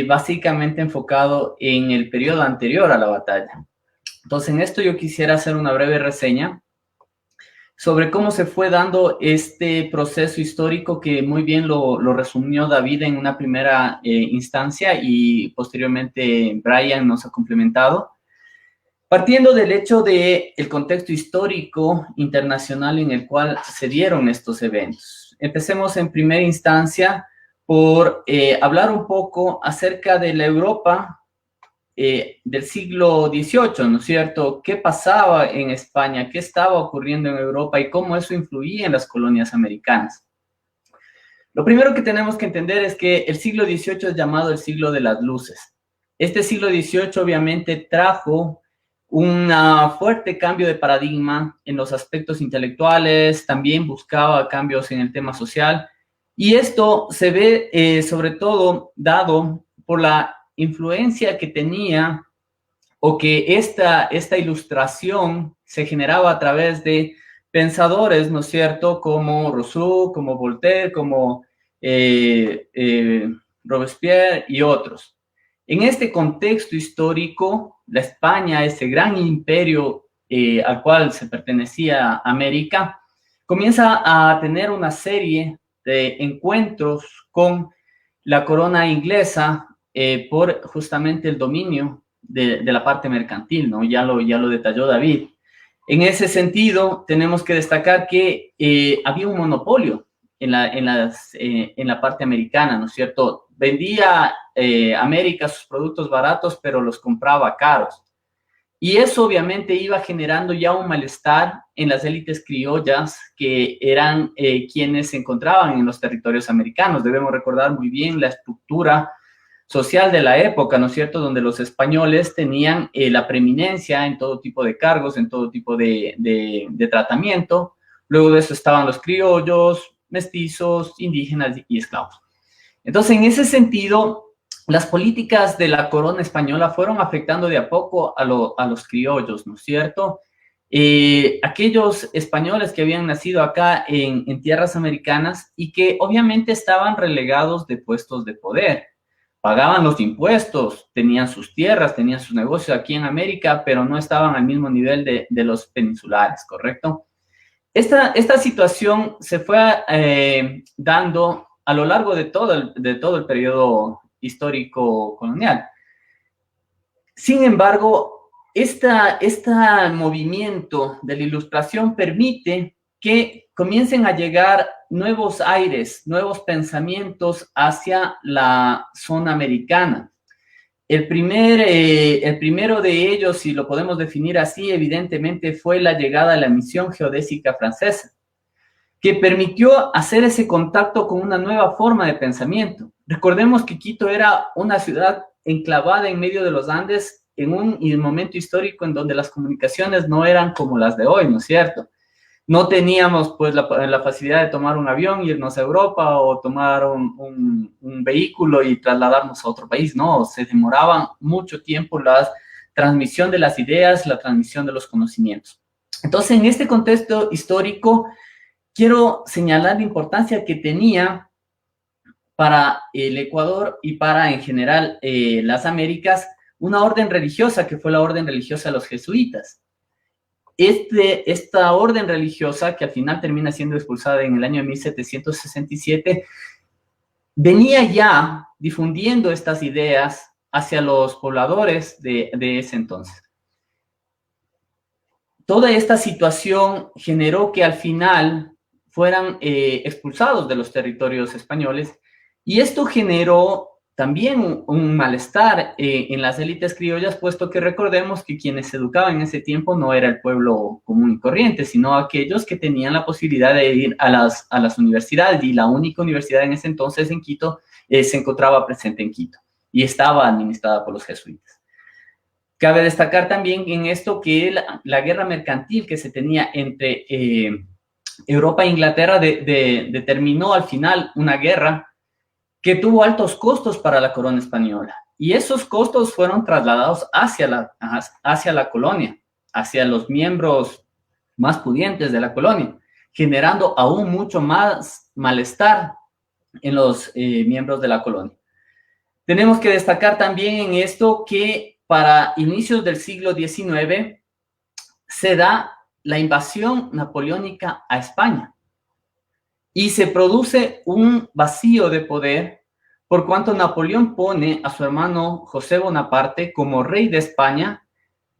básicamente enfocado en el periodo anterior a la batalla. Entonces, en esto yo quisiera hacer una breve reseña sobre cómo se fue dando este proceso histórico que muy bien lo resumió David en una primera instancia, y posteriormente Brian nos ha complementado. Partiendo del hecho del contexto histórico internacional en el cual se dieron estos eventos. Empecemos en primera instancia por hablar un poco acerca de la Europa del siglo XVIII, ¿no es cierto? ¿Qué pasaba en España? ¿Qué estaba ocurriendo en Europa? Y cómo eso influía en las colonias americanas. Lo primero que tenemos que entender es que el siglo XVIII es llamado el siglo de las luces. Este siglo XVIII obviamente trajo un fuerte cambio de paradigma en los aspectos intelectuales, también buscaba cambios en el tema social, y esto se ve sobre todo dado por la influencia que tenía, o que esta ilustración se generaba a través de pensadores, ¿no es cierto?, como Rousseau, como Voltaire, como Robespierre y otros. En este contexto histórico, la España, ese gran imperio al cual se pertenecía América, comienza a tener una serie de encuentros con la corona inglesa por justamente el dominio de la parte mercantil, ¿no? Ya lo detalló David. En ese sentido, tenemos que destacar que había un monopolio en la parte americana, ¿no es cierto? Vendía América sus productos baratos, pero los compraba caros. Y eso obviamente iba generando ya un malestar en las élites criollas que eran quienes se encontraban en los territorios americanos. Debemos recordar muy bien la estructura social de la época, ¿no es cierto?, donde los españoles tenían la preeminencia en todo tipo de cargos, en todo tipo de tratamiento. Luego de eso estaban los criollos, mestizos, indígenas y esclavos. Entonces, en ese sentido, las políticas de la corona española fueron afectando de a poco a los criollos, ¿no es cierto? Aquellos españoles que habían nacido acá en tierras americanas y que obviamente estaban relegados de puestos de poder. Pagaban los impuestos, tenían sus tierras, tenían sus negocios aquí en América, pero no estaban al mismo nivel de los peninsulares, ¿correcto? Esta situación se fue dando a lo largo de todo el periodo histórico colonial. Sin embargo, este movimiento de la Ilustración permite que comiencen a llegar nuevos aires, nuevos pensamientos hacia la zona americana. El primero de ellos, si lo podemos definir así, evidentemente fue la llegada de la misión geodésica francesa, que permitió hacer ese contacto con una nueva forma de pensamiento. Recordemos que Quito era una ciudad enclavada en medio de los Andes en un momento histórico en donde las comunicaciones no eran como las de hoy, ¿no es cierto? No teníamos pues la facilidad de tomar un avión, irnos a Europa o tomar un vehículo y trasladarnos a otro país, no, se demoraban mucho tiempo la transmisión de las ideas, la transmisión de los conocimientos. Entonces, en este contexto histórico, quiero señalar la importancia que tenía para el Ecuador y para, en general, las Américas, una orden religiosa que fue la orden religiosa de los jesuitas. Esta orden religiosa, que al final termina siendo expulsada en el año 1767, venía ya difundiendo estas ideas hacia los pobladores de ese entonces. Toda esta situación generó que al final fueran expulsados de los territorios españoles, y esto generó también un malestar en las élites criollas, puesto que recordemos que quienes se educaban en ese tiempo no era el pueblo común y corriente, sino aquellos que tenían la posibilidad de ir a las universidades, y la única universidad en ese entonces en Quito se encontraba presente en Quito y estaba administrada por los jesuitas. Cabe destacar también en esto que la guerra mercantil que se tenía entre Europa e Inglaterra determinó al final una guerra que tuvo altos costos para la corona española. Y esos costos fueron trasladados hacia la colonia, hacia los miembros más pudientes de la colonia, generando aún mucho más malestar en los miembros de la colonia. Tenemos que destacar también en esto que para inicios del siglo XIX se da la invasión napoleónica a España. Y se produce un vacío de poder por cuanto Napoleón pone a su hermano José Bonaparte como rey de España,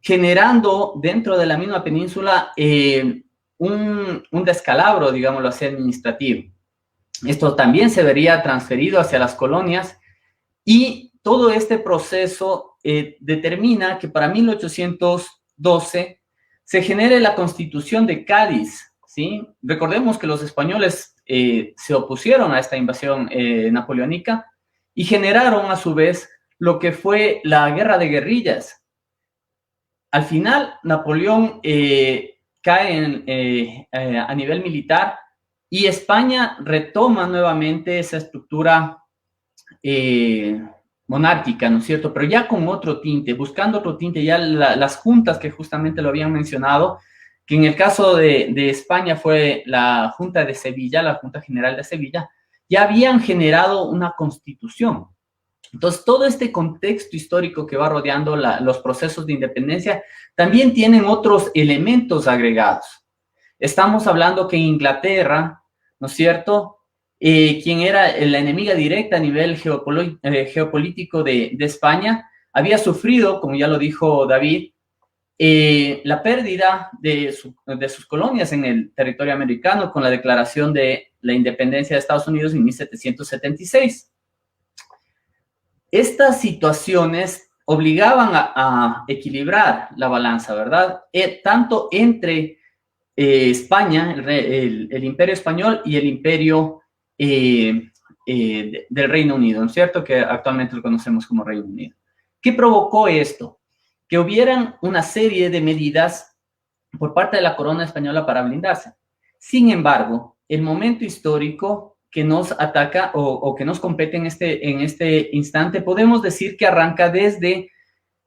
generando dentro de la misma península un descalabro, digámoslo así, administrativo. Esto también se vería transferido hacia las colonias, y todo este proceso determina que para 1812 se genere la Constitución de Cádiz, ¿sí? Recordemos que los españoles se opusieron a esta invasión napoleónica y generaron a su vez lo que fue la guerra de guerrillas. Al final, Napoleón cae a nivel militar y España retoma nuevamente esa estructura monárquica, ¿no es cierto? Pero ya con otro tinte, buscando otro tinte, ya las juntas que justamente lo habían mencionado, que en el caso de España fue la Junta de Sevilla, la Junta General de Sevilla, ya habían generado una constitución. Entonces, todo este contexto histórico que va rodeando los procesos de independencia también tienen otros elementos agregados. Estamos hablando que en Inglaterra, ¿no es cierto?, quien era la enemiga directa a nivel geopolítico de España, había sufrido, como ya lo dijo David, la pérdida de sus colonias en el territorio americano con la declaración de la independencia de Estados Unidos en 1776. Estas situaciones obligaban a equilibrar la balanza, ¿verdad? Tanto entre España, el imperio español y el imperio del Reino Unido, ¿no es cierto? Que actualmente lo conocemos como Reino Unido. ¿Qué provocó esto? Que hubieran una serie de medidas por parte de la corona española para blindarse. Sin embargo, el momento histórico que nos ataca o que nos compete en este instante, podemos decir que arranca desde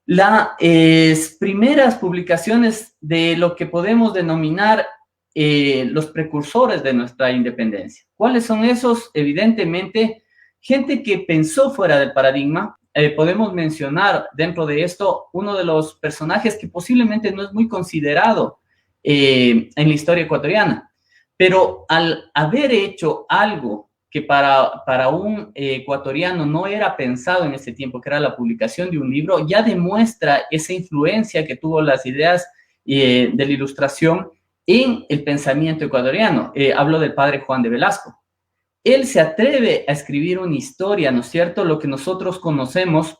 las primeras publicaciones de lo que podemos denominar los precursores de nuestra independencia. ¿Cuáles son esos? Evidentemente, gente que pensó fuera del paradigma. Podemos mencionar dentro de esto uno de los personajes que posiblemente no es muy considerado en la historia ecuatoriana, pero al haber hecho algo que para un ecuatoriano no era pensado en ese tiempo, que era la publicación de un libro, ya demuestra esa influencia que tuvo las ideas de la Ilustración en el pensamiento ecuatoriano. Hablo del padre Juan de Velasco. Él se atreve a escribir una historia, ¿no es cierto?, lo que nosotros conocemos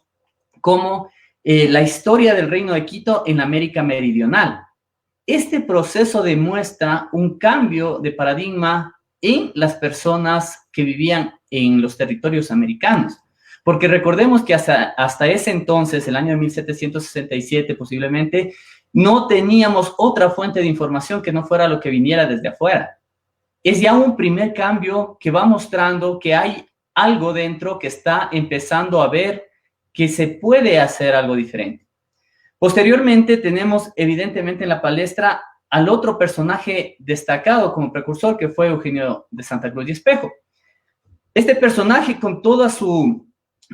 como la historia del Reino de Quito en América Meridional. Este proceso demuestra un cambio de paradigma en las personas que vivían en los territorios americanos, porque recordemos que hasta ese entonces, el año de 1767 posiblemente, no teníamos otra fuente de información que no fuera lo que viniera desde afuera. Es ya un primer cambio que va mostrando que hay algo dentro que está empezando a ver que se puede hacer algo diferente. Posteriormente tenemos evidentemente en la palestra al otro personaje destacado como precursor, que fue Eugenio de Santa Cruz y Espejo. Este personaje, con toda su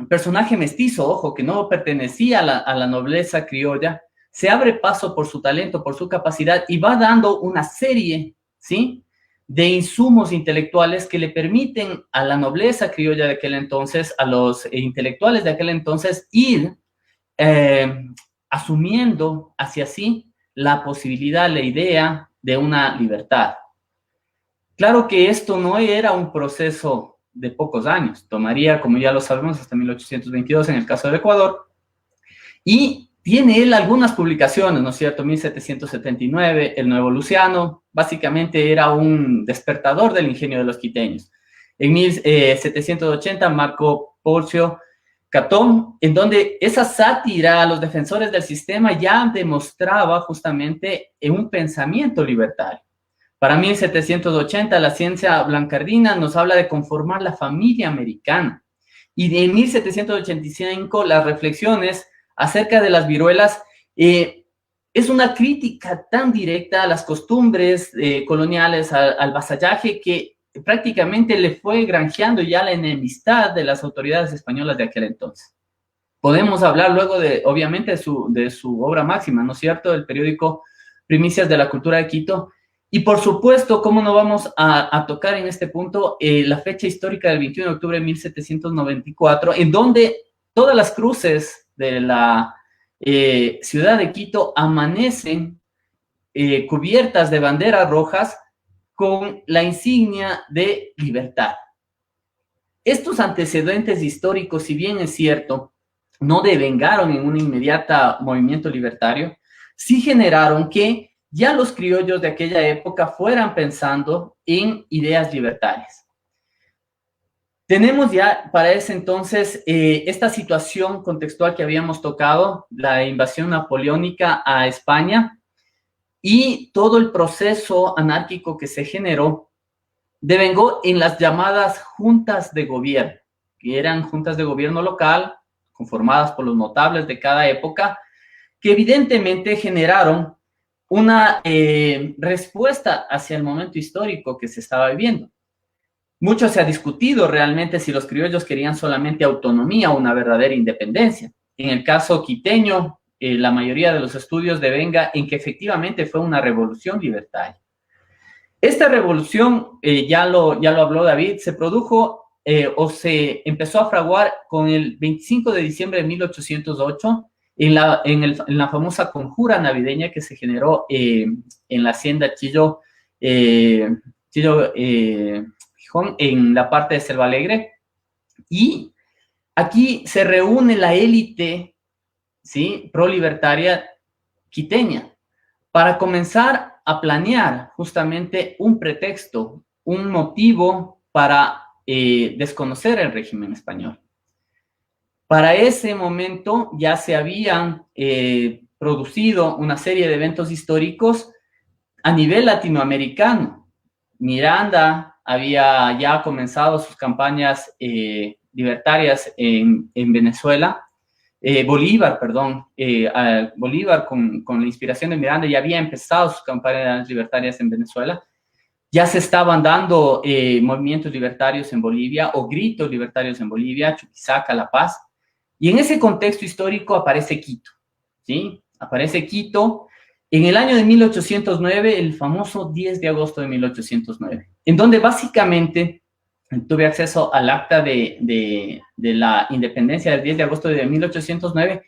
personaje mestizo, ojo, que no pertenecía a la nobleza criolla, se abre paso por su talento, por su capacidad, y va dando una serie, ¿sí?, de insumos intelectuales que le permiten a la nobleza criolla de aquel entonces, a los intelectuales de aquel entonces, ir asumiendo hacia sí la posibilidad, la idea de una libertad. Claro que esto no era un proceso de pocos años, tomaría, como ya lo sabemos, hasta 1822 en el caso del Ecuador, y tiene él algunas publicaciones, ¿no es cierto? 1779, El Nuevo Luciano, básicamente era un despertador del ingenio de los quiteños. En 1780, Marco Porcio Catón, en donde esa sátira a los defensores del sistema ya demostraba justamente un pensamiento libertario. Para 1780, la ciencia blancardina nos habla de conformar la familia americana. Y en 1785, las reflexiones acerca de las viruelas es una crítica tan directa a las costumbres coloniales, al vasallaje, que prácticamente le fue granjeando ya la enemistad de las autoridades españolas de aquel entonces. Podemos hablar luego obviamente, de su obra máxima, ¿no es cierto?, el periódico Primicias de la Cultura de Quito. Y por supuesto, ¿cómo no vamos a tocar en este punto la fecha histórica del 21 de octubre de 1794, en donde todas las cruces de la ciudad de Quito amanecen cubiertas de banderas rojas con la insignia de libertad? Estos antecedentes históricos, si bien es cierto, no devengaron en un inmediato movimiento libertario, sí generaron que ya los criollos de aquella época fueran pensando en ideas libertarias. Tenemos ya para ese entonces esta situación contextual que habíamos tocado, la invasión napoleónica a España y todo el proceso anárquico que se generó devengó en las llamadas juntas de gobierno, que eran juntas de gobierno local, conformadas por los notables de cada época, que evidentemente generaron una respuesta hacia el momento histórico que se estaba viviendo. Mucho se ha discutido realmente si los criollos querían solamente autonomía o una verdadera independencia. En el caso quiteño, la mayoría de los estudios devenga en que efectivamente fue una revolución libertaria. Esta revolución, ya lo habló David, se produjo o se empezó a fraguar con el 25 de diciembre de 1808 en la famosa conjura navideña que se generó en la hacienda Chillo Gijón, en la parte de Selva Alegre. Y aquí se reúne la élite, ¿sí?, prolibertaria quiteña para comenzar a planear justamente un pretexto, un motivo para desconocer el régimen español. Para ese momento ya se habían producido una serie de eventos históricos a nivel latinoamericano. Miranda había ya comenzado sus campañas libertarias en Venezuela. Bolívar con la inspiración de Miranda ya había empezado sus campañas libertarias en Venezuela. Ya se estaban dando movimientos libertarios en Bolivia o gritos libertarios en Bolivia, Chuquisaca, La Paz. Y en ese contexto histórico aparece Quito, ¿sí? Aparece Quito en el año de 1809, el famoso 10 de agosto de 1809, en donde básicamente tuve acceso al acta de la independencia del 10 de agosto de 1809,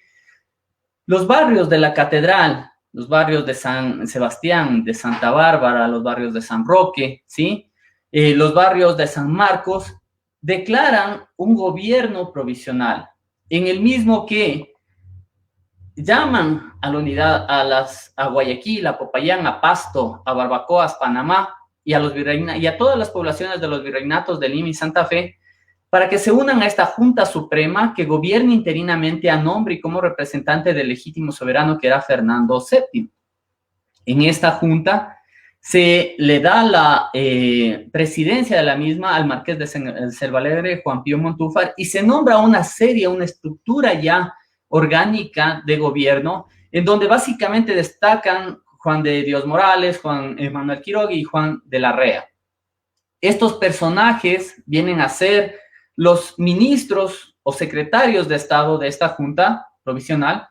los barrios de la catedral, los barrios de San Sebastián, de Santa Bárbara, los barrios de San Roque, ¿sí? Los barrios de San Marcos, declaran un gobierno provisional, en el mismo que llaman a la unidad, a Guayaquil, a Popayán, a Pasto, a Barbacoas, Panamá, y a todas las poblaciones de los virreinatos de Lima y Santa Fe, para que se unan a esta Junta Suprema que gobierne interinamente a nombre y como representante del legítimo soberano que era Fernando VII. En esta Junta se le da la presidencia de la misma al marqués de Selva Alegre, Juan Pío Montúfar, y se nombra una estructura ya orgánica de gobierno, en donde básicamente destacan Juan de Dios Morales, Juan Manuel Quiroga y Juan de la Rea. Estos personajes vienen a ser los ministros o secretarios de Estado de esta Junta Provisional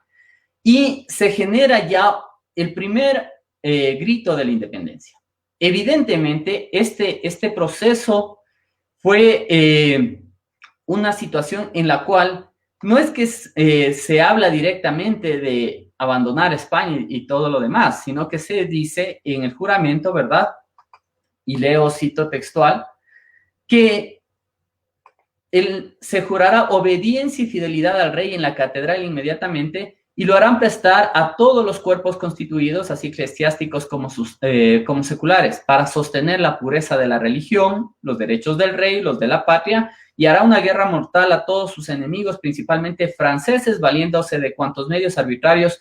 y se genera ya el primer grito de la independencia. Evidentemente, este proceso fue una situación en la cual no es que se habla directamente de abandonar España y todo lo demás, sino que se dice en el juramento, ¿verdad? Y cito textual, que se jurará obediencia y fidelidad al rey en la catedral inmediatamente y lo harán prestar a todos los cuerpos constituidos, así eclesiásticos como seculares, para sostener la pureza de la religión, los derechos del rey, los de la patria, y hará una guerra mortal a todos sus enemigos, principalmente franceses, valiéndose de cuantos medios arbitrios,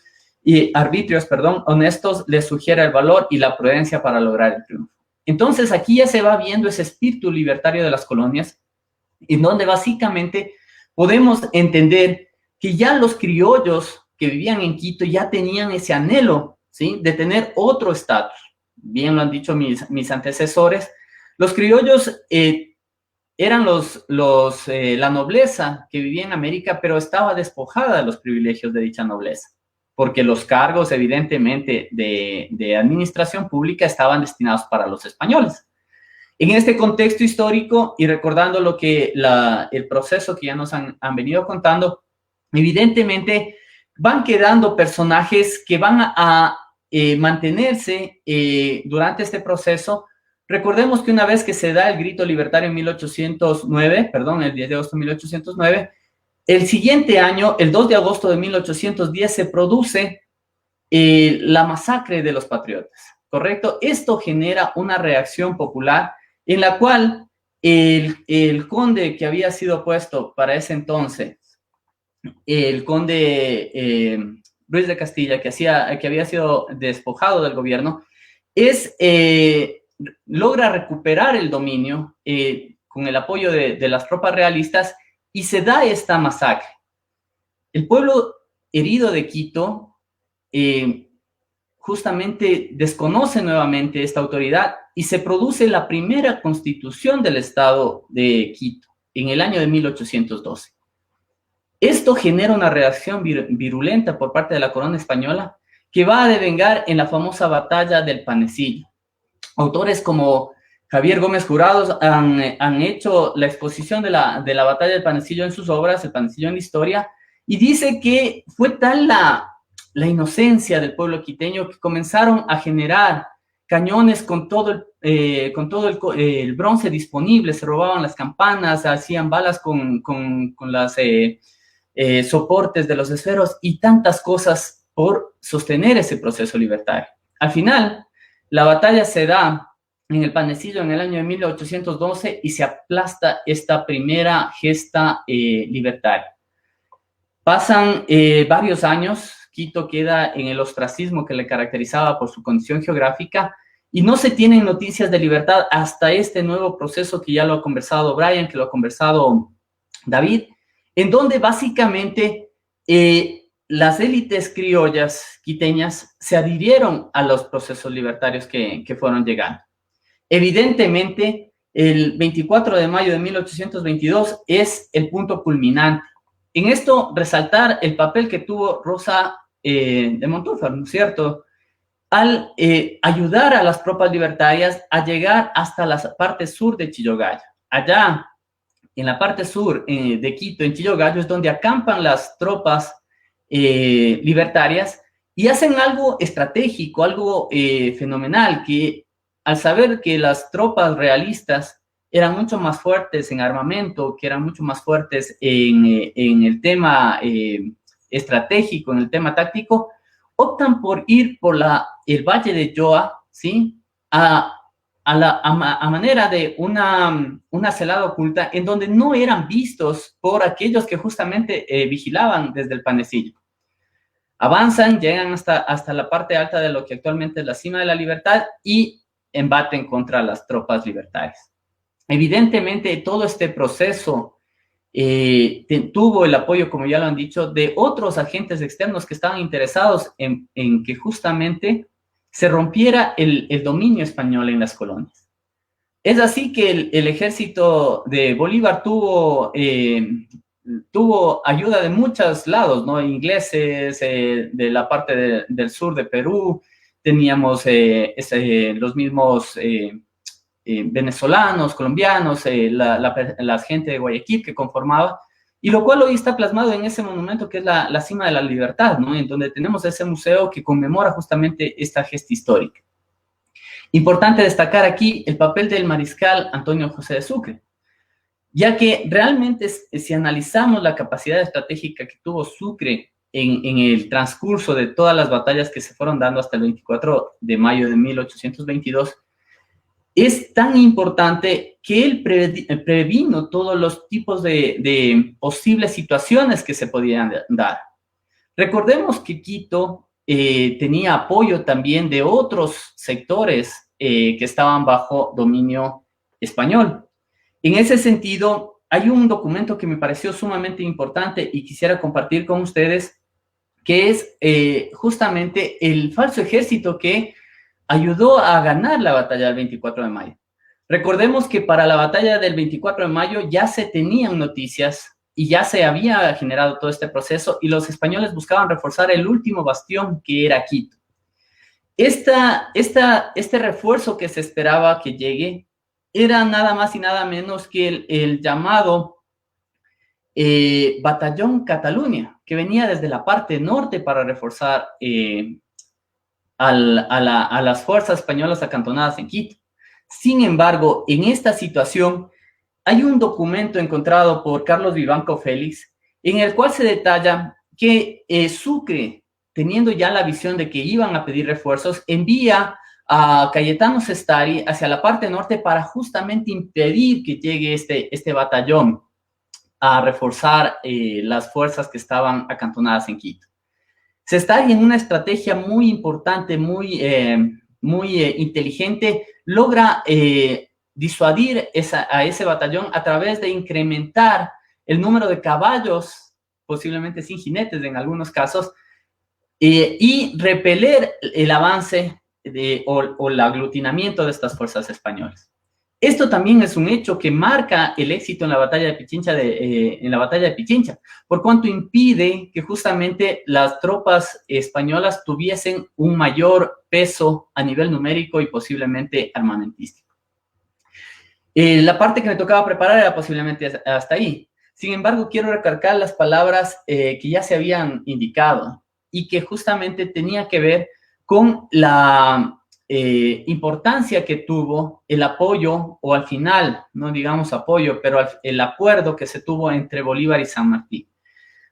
honestos, les sugiera el valor y la prudencia para lograr el triunfo. Entonces, aquí ya se va viendo ese espíritu libertario de las colonias, en donde básicamente podemos entender que ya los criollos que vivían en Quito ya tenían ese anhelo, ¿sí?, de tener otro estatus. Bien lo han dicho mis antecesores. Los criollos eran la nobleza que vivía en América, pero estaba despojada de los privilegios de dicha nobleza, porque los cargos, evidentemente, de administración pública estaban destinados para los españoles. En este contexto histórico, y recordando el proceso que ya nos han venido contando, evidentemente van quedando personajes que van a mantenerse durante este proceso. Recordemos que una vez que se da el grito libertario en el 10 de agosto de 1809, el siguiente año, el 2 de agosto de 1810, se produce la masacre de los patriotas, ¿correcto? Esto genera una reacción popular en la cual el conde que había sido puesto para ese entonces, el conde Ruiz de Castilla, que había sido despojado del gobierno, logra recuperar el dominio con el apoyo de las tropas realistas y se da esta masacre. El pueblo herido de Quito justamente desconoce nuevamente esta autoridad y se produce la primera constitución del estado de Quito en el año de 1812. Esto genera una reacción virulenta por parte de la corona española que va a devengar en la famosa batalla del Panecillo. Autores como Javier Gómez Jurados han hecho la exposición de la batalla del Panecillo en sus obras, El Panecillo en la Historia, y dice que fue tal la inocencia del pueblo quiteño que comenzaron a generar cañones con todo el bronce disponible, se robaban las campanas, hacían balas con las soportes de los esferos y tantas cosas por sostener ese proceso libertario. Al final, la batalla se da en el Panecillo en el año de 1812 y se aplasta esta primera gesta libertaria. Pasan varios años, Quito queda en el ostracismo que le caracterizaba por su condición geográfica y no se tienen noticias de libertad hasta este nuevo proceso que ya lo ha conversado Brian, que lo ha conversado David, en donde básicamente las élites criollas quiteñas se adhirieron a los procesos libertarios que fueron llegando. Evidentemente, el 24 de mayo de 1822 es el punto culminante. En esto, resaltar el papel que tuvo Rosa de Montúfar, ¿no es cierto?, al ayudar a las tropas libertarias a llegar hasta la parte sur de Chillogallo. Allá, en la parte sur de Quito, en Chillogallo, es donde acampan las tropas libertarias y hacen algo estratégico, algo fenomenal, que al saber que las tropas realistas eran mucho más fuertes en armamento, que eran mucho más fuertes en el tema estratégico, en el tema táctico, optan por ir por el Valle de Yoa, ¿sí?, a manera de una celada oculta en donde no eran vistos por aquellos que justamente vigilaban desde el Panecillo. Avanzan, llegan hasta la parte alta de lo que actualmente es la Cima de la Libertad y embaten contra las tropas libertarias. Evidentemente, todo este proceso tuvo el apoyo, como ya lo han dicho, de otros agentes externos que estaban interesados en que justamente se rompiera el dominio español en las colonias. Es así que el ejército de Bolívar tuvo ayuda de muchos lados, ¿no? Ingleses, de la parte del sur de Perú, teníamos los mismos venezolanos, colombianos, la gente de Guayaquil que conformaba, y lo cual hoy está plasmado en ese monumento que es la Cima de la Libertad, ¿no?, en donde tenemos ese museo que conmemora justamente esta gesta histórica. Importante destacar aquí el papel del mariscal Antonio José de Sucre, ya que realmente si analizamos la capacidad estratégica que tuvo Sucre en el transcurso de todas las batallas que se fueron dando hasta el 24 de mayo de 1822, es tan importante que él previno todos los tipos de posibles situaciones que se podían dar. Recordemos que Quito tenía apoyo también de otros sectores que estaban bajo dominio español. En ese sentido, hay un documento que me pareció sumamente importante y quisiera compartir con ustedes, que es justamente el falso ejército que ayudó a ganar la batalla del 24 de mayo. Recordemos que para la batalla del 24 de mayo ya se tenían noticias y ya se había generado todo este proceso y los españoles buscaban reforzar el último bastión que era Quito. Este refuerzo que se esperaba que llegue era nada más y nada menos que el llamado Batallón Cataluña, que venía desde la parte norte para reforzar a las fuerzas españolas acantonadas en Quito. Sin embargo, en esta situación hay un documento encontrado por Carlos Vivanco Félix en el cual se detalla que Sucre teniendo ya la visión de que iban a pedir refuerzos, envía a Cayetano Sestari hacia la parte norte para justamente impedir que llegue este batallón a reforzar las fuerzas que estaban acantonadas en Quito. Sestari, en una estrategia muy importante, muy inteligente, logra disuadir a ese batallón a través de incrementar el número de caballos, posiblemente sin jinetes en algunos casos, y repeler el avance o el aglutinamiento de estas fuerzas españolas. Esto también es un hecho que marca el éxito en la batalla de Pichincha, por cuanto impide que justamente las tropas españolas tuviesen un mayor peso a nivel numérico y posiblemente armamentístico. La parte que me tocaba preparar era posiblemente hasta ahí. Sin embargo, quiero recalcar las palabras que ya se habían indicado y que justamente tenía que ver con la importancia que tuvo el apoyo, o al final, no digamos apoyo, pero el acuerdo que se tuvo entre Bolívar y San Martín.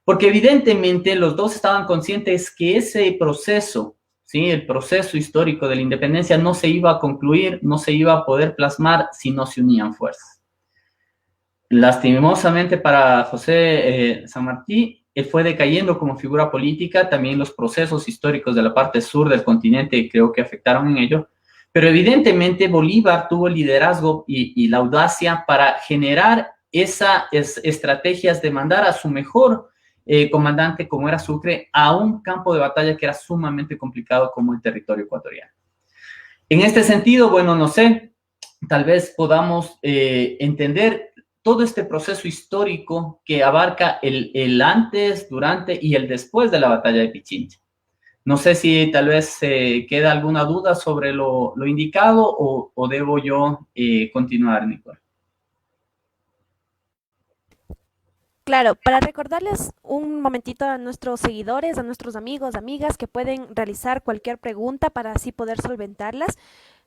Porque evidentemente los dos estaban conscientes que ese proceso, ¿sí?, el proceso histórico de la independencia no se iba a concluir, no se iba a poder plasmar si no se unían fuerzas. Lastimosamente para José San Martín, él fue decayendo como figura política, también los procesos históricos de la parte sur del continente creo que afectaron en ello, pero evidentemente Bolívar tuvo el liderazgo y la audacia para generar esas estrategias de mandar a su mejor comandante, como era Sucre, a un campo de batalla que era sumamente complicado como el territorio ecuatoriano. En este sentido, bueno, no sé, tal vez podamos entender todo este proceso histórico que abarca el antes, durante y el después de la batalla de Pichincha. No sé si tal vez queda alguna duda sobre lo indicado o debo yo continuar, Nicole. Claro, para recordarles un momentito a nuestros seguidores, a nuestros amigos, amigas, que pueden realizar cualquier pregunta para así poder solventarlas.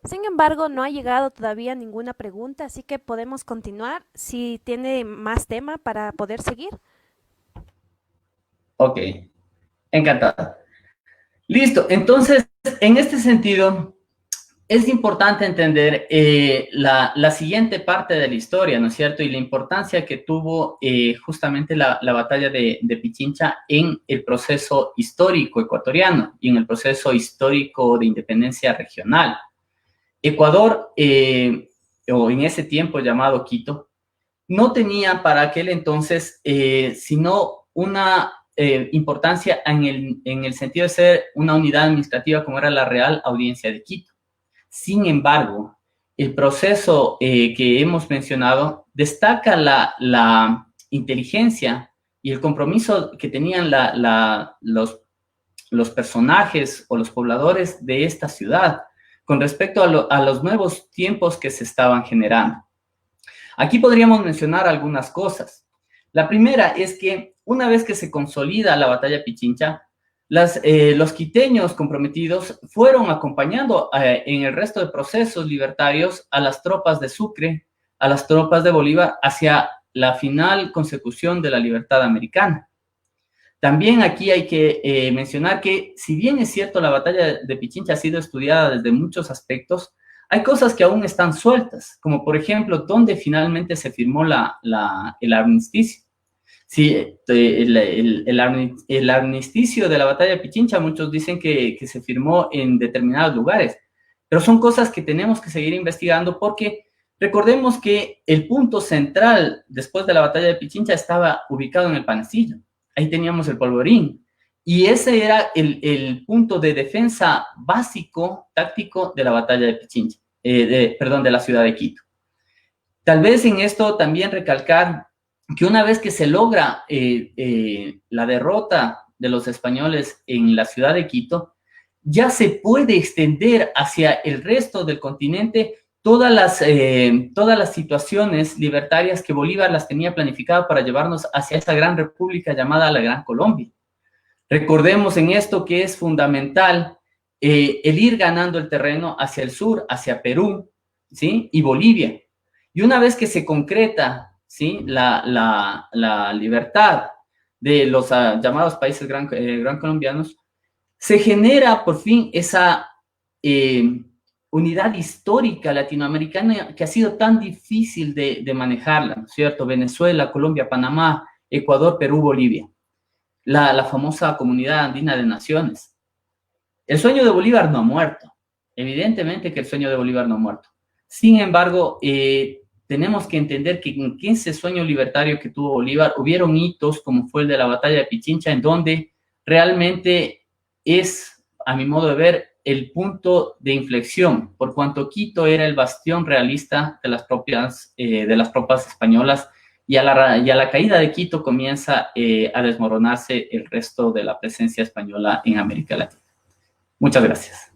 Sin embargo, no ha llegado todavía ninguna pregunta, así que podemos continuar si tiene más tema para poder seguir. Ok, encantado. Listo, entonces, en este sentido, es importante entender la siguiente parte de la historia, ¿no es cierto? Y la importancia que tuvo justamente la batalla de Pichincha en el proceso histórico ecuatoriano y en el proceso histórico de independencia regional. Ecuador, o en ese tiempo llamado Quito, no tenía para aquel entonces sino una importancia en el sentido de ser una unidad administrativa como era la Real Audiencia de Quito. Sin embargo, el proceso que hemos mencionado destaca la inteligencia y el compromiso que tenían los personajes o los pobladores de esta ciudad con respecto a los nuevos tiempos que se estaban generando. Aquí podríamos mencionar algunas cosas. La primera es que una vez que se consolida la batalla de Pichincha, los quiteños comprometidos fueron acompañando en el resto de procesos libertarios a las tropas de Sucre, a las tropas de Bolívar, hacia la final consecución de la libertad americana. También aquí hay que mencionar que, si bien es cierto la batalla de Pichincha ha sido estudiada desde muchos aspectos, hay cosas que aún están sueltas, como por ejemplo, dónde finalmente se firmó el armisticio. Sí, el armisticio de la batalla de Pichincha, muchos dicen que se firmó en determinados lugares, pero son cosas que tenemos que seguir investigando porque recordemos que el punto central después de la batalla de Pichincha estaba ubicado en el Panecillo. Ahí teníamos el Polvorín, y ese era el punto de defensa básico, táctico de la batalla de Pichincha, de la ciudad de Quito. Tal vez en esto también recalcar que una vez que se logra la derrota de los españoles en la ciudad de Quito, ya se puede extender hacia el resto del continente todas las situaciones libertarias que Bolívar las tenía planificadas para llevarnos hacia esa gran república llamada la Gran Colombia. Recordemos en esto que es fundamental el ir ganando el terreno hacia el sur, hacia Perú, ¿sí?, y Bolivia. Y una vez que se concreta, ¿sí?, la libertad de los llamados países gran colombianos, se genera por fin esa unidad histórica latinoamericana que ha sido tan difícil de manejarla, ¿no es cierto? Venezuela, Colombia, Panamá, Ecuador, Perú, Bolivia, la famosa Comunidad Andina de Naciones. El sueño de Bolívar no ha muerto, evidentemente que el sueño de Bolívar no ha muerto. Sin embargo, tenemos que entender que en ese sueño libertario que tuvo Bolívar, hubieron hitos como fue el de la batalla de Pichincha, en donde realmente es, a mi modo de ver, el punto de inflexión, por cuanto Quito era el bastión realista de las tropas españolas, y a la caída de Quito comienza a desmoronarse el resto de la presencia española en América Latina. Muchas gracias.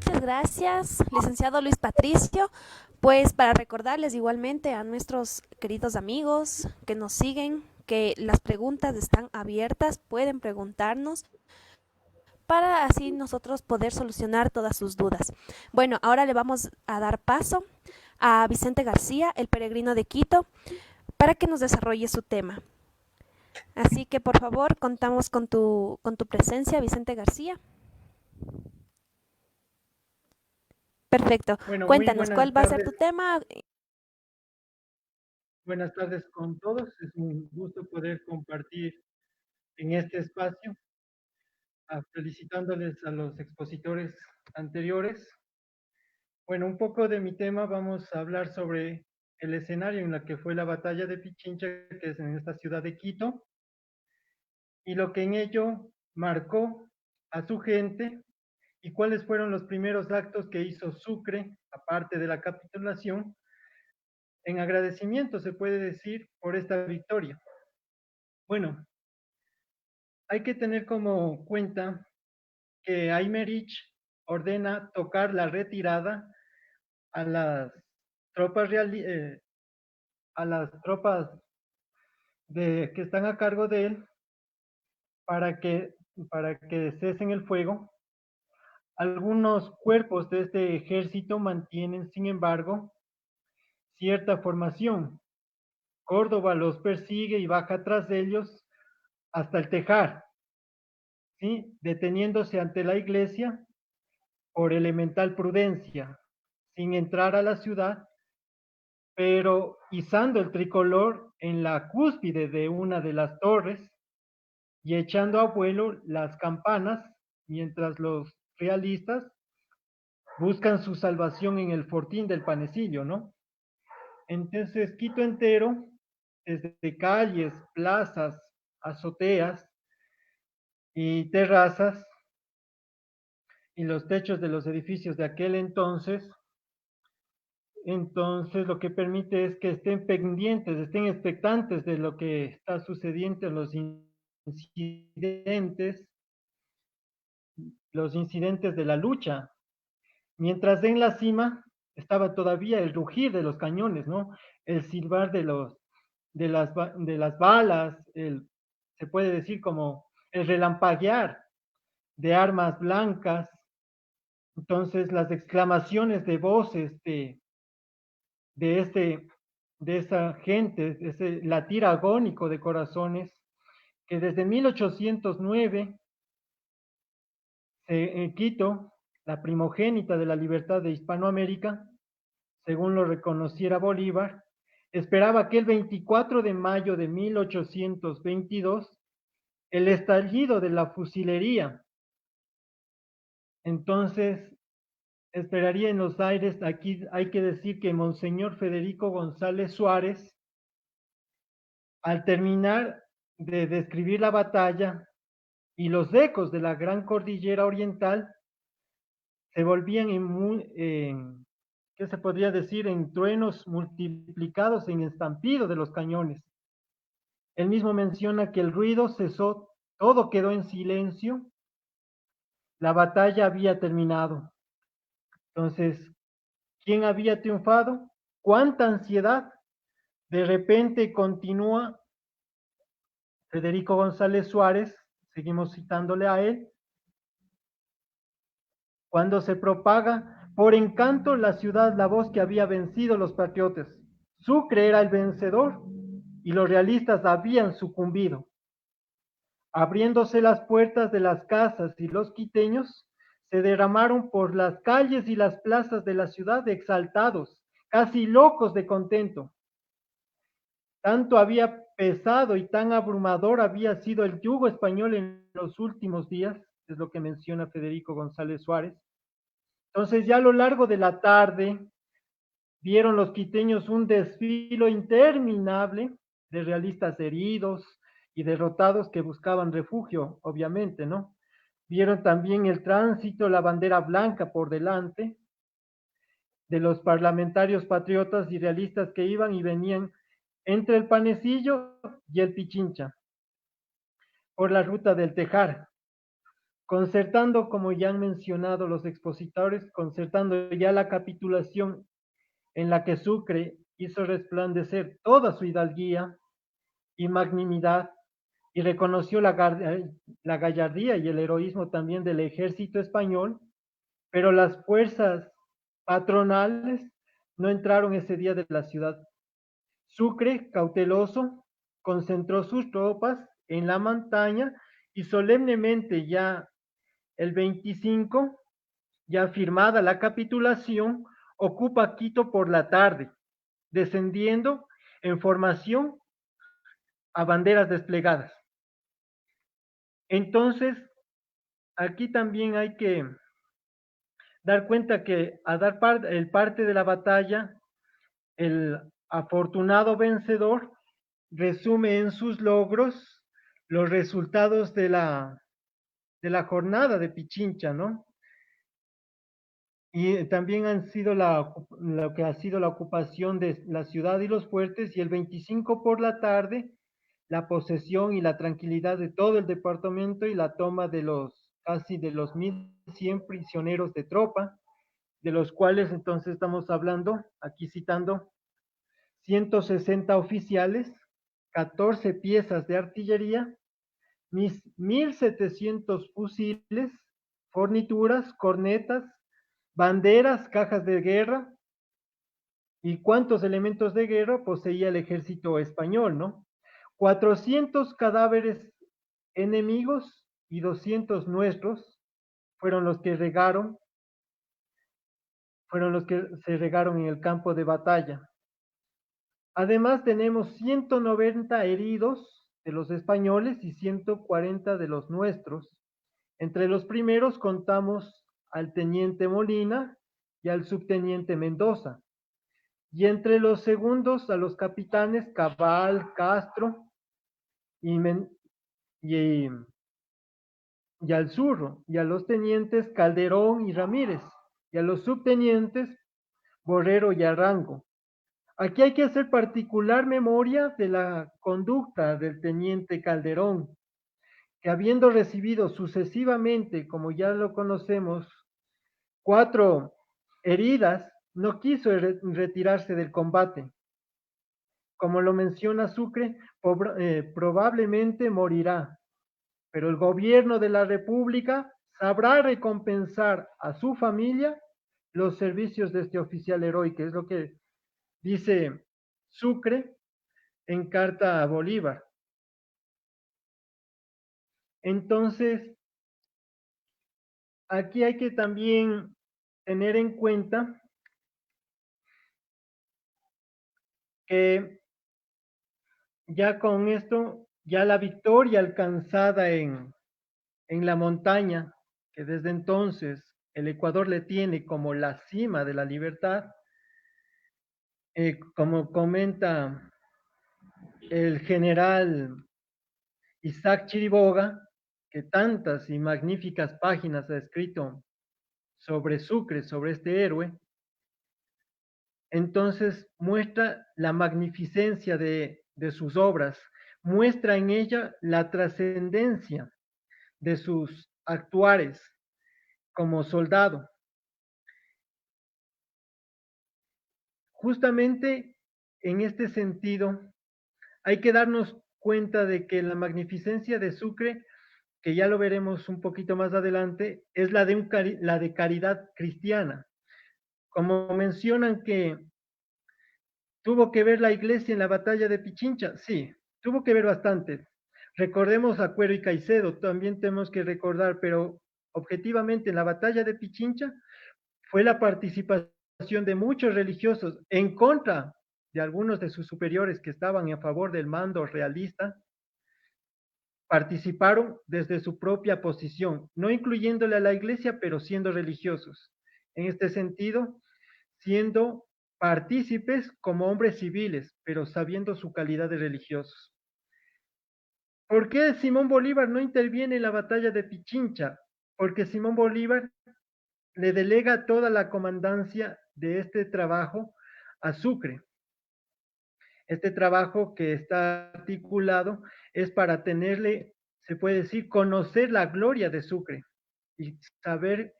Muchas gracias, licenciado Luis Patricio. Pues para recordarles igualmente a nuestros queridos amigos que nos siguen que las preguntas están abiertas, pueden preguntarnos para así nosotros poder solucionar todas sus dudas. Bueno, ahora le vamos a dar paso a Vicente García, el peregrino de Quito, para que nos desarrolle su tema. Así que por favor, contamos con tu presencia, Vicente García. Perfecto. Bueno, Cuéntanos, ¿cuál va a ser tu tema? buenas tardes con todos. Es un gusto poder compartir en este espacio, felicitándoles a los expositores anteriores. Bueno, un poco de mi tema, vamos a hablar sobre el escenario en el que fue la batalla de Pichincha, que es en esta ciudad de Quito, y lo que en ello marcó a su gente y cuáles fueron los primeros actos que hizo Sucre, aparte de la capitulación, en agradecimiento, se puede decir, por esta victoria. Bueno, hay que tener como cuenta que Aymerich ordena tocar la retirada a las tropas que están a cargo de él para que cesen el fuego. Algunos cuerpos de este ejército mantienen, sin embargo, cierta formación. Córdoba los persigue y baja tras ellos hasta el Tejar, ¿sí? Deteniéndose ante la iglesia por elemental prudencia, sin entrar a la ciudad, pero izando el tricolor en la cúspide de una de las torres y echando a vuelo las campanas, mientras los realistas buscan su salvación en el fortín del Panecillo, ¿no? Entonces, Quito entero, desde calles, plazas, azoteas y terrazas, y los techos de los edificios de aquel entonces lo que permite es que estén pendientes, estén expectantes de lo que está sucediendo en los incidentes de la lucha. Mientras en la cima estaba todavía el rugir de los cañones, ¿no? El silbar de las balas, se puede decir como el relampaguear de armas blancas. Entonces las exclamaciones de voces de, este, de esa gente, ese latir agónico de corazones, que desde 1809, en Quito, la primogénita de la libertad de Hispanoamérica, según lo reconociera Bolívar, esperaba que el 24 de mayo de 1822, el estallido de la fusilería, entonces esperaría en los aires. Aquí hay que decir que Monseñor Federico González Suárez, al terminar de describir la batalla y los ecos de la gran cordillera oriental, se volvían ¿qué se podría decir? En truenos multiplicados en estampido de los cañones. Él mismo menciona que el ruido cesó, todo quedó en silencio, la batalla había terminado. Entonces, ¿quién había triunfado? ¿Cuánta ansiedad? De repente continúa Federico González Suárez, seguimos citándole a él, cuando se propaga por encanto la ciudad la voz que había vencido los patriotas. Sucre era el vencedor y los realistas habían sucumbido. Abriéndose las puertas de las casas y los quiteños se derramaron por las calles y las plazas de la ciudad exaltados, casi locos de contento. Tanto había pesado y tan abrumador había sido el yugo español en los últimos días, es lo que menciona Federico González Suárez. Entonces ya a lo largo de la tarde vieron los quiteños un desfilo interminable de realistas heridos y derrotados que buscaban refugio, obviamente, ¿no? Vieron también el tránsito, la bandera blanca por delante de los parlamentarios patriotas y realistas que iban y venían entre el Panecillo y el Pichincha, por la ruta del Tejar, concertando, como ya han mencionado los expositores, concertando ya la capitulación en la que Sucre hizo resplandecer toda su hidalguía y magnanimidad y reconoció la gallardía y el heroísmo también del ejército español, pero las fuerzas patronales no entraron ese día de la ciudad. Sucre, cauteloso, concentró sus tropas en la montaña y solemnemente ya el 25, ya firmada la capitulación, ocupa Quito por la tarde, descendiendo en formación a banderas desplegadas. Entonces, aquí también hay que dar cuenta que a dar el parte de la batalla, el afortunado vencedor resume en sus logros los resultados de la jornada de Pichincha, ¿no? Y también han sido lo que ha sido la ocupación de la ciudad y los fuertes, y el 25 por la tarde, la posesión y la tranquilidad de todo el departamento y la toma de casi de los 1.100 prisioneros de tropa, de los cuales entonces estamos hablando, aquí citando, 160 oficiales, 14 piezas de artillería, 1.700 fusiles, fornituras, cornetas, banderas, cajas de guerra, y cuántos elementos de guerra poseía el ejército español, ¿no? 400 cadáveres enemigos y 200 nuestros fueron los que se regaron en el campo de batalla. Además tenemos 190 heridos de los españoles y 140 de los nuestros. Entre los primeros contamos al teniente Molina y al subteniente Mendoza. Y entre los segundos a los capitanes Cabal, Castro y, y al Zurro, y a los tenientes Calderón y Ramírez, y a los subtenientes Borrero y Arango. Aquí hay que hacer particular memoria de la conducta del teniente Calderón, que habiendo recibido sucesivamente, como ya lo conocemos, 4 heridas, no quiso retirarse del combate. Como lo menciona Sucre, probablemente morirá, pero el gobierno de la República sabrá recompensar a su familia los servicios de este oficial heroico, que es lo que dice Sucre en carta a Bolívar. Entonces, aquí hay que también tener en cuenta que ya con esto, ya la victoria alcanzada en la montaña, que desde entonces el Ecuador le tiene como la cima de la libertad, como comenta el general Isaac Chiriboga, que tantas y magníficas páginas ha escrito sobre Sucre, sobre este héroe, entonces muestra la magnificencia de sus obras, muestra en ella la trascendencia de sus actuares como soldado. Justamente en este sentido, hay que darnos cuenta de que la magnificencia de Sucre, que ya lo veremos un poquito más adelante, es la de caridad cristiana. Como mencionan que ¿Tuvo que ver la iglesia en la batalla de Pichincha? Sí, tuvo que ver bastante. Recordemos a Cuero y Caicedo, también tenemos que recordar, pero objetivamente en la batalla de Pichincha fue la participación de muchos religiosos en contra de algunos de sus superiores que estaban a favor del mando realista, participaron desde su propia posición, no incluyéndole a la iglesia, pero siendo religiosos. En este sentido, siendo partícipes como hombres civiles, pero sabiendo su calidad de religiosos. ¿Por qué Simón Bolívar no interviene en la batalla de Pichincha? Porque Simón Bolívar le delega toda la comandancia de este trabajo a Sucre. Este trabajo que está articulado es para tenerle, se puede decir, conocer la gloria de Sucre y saber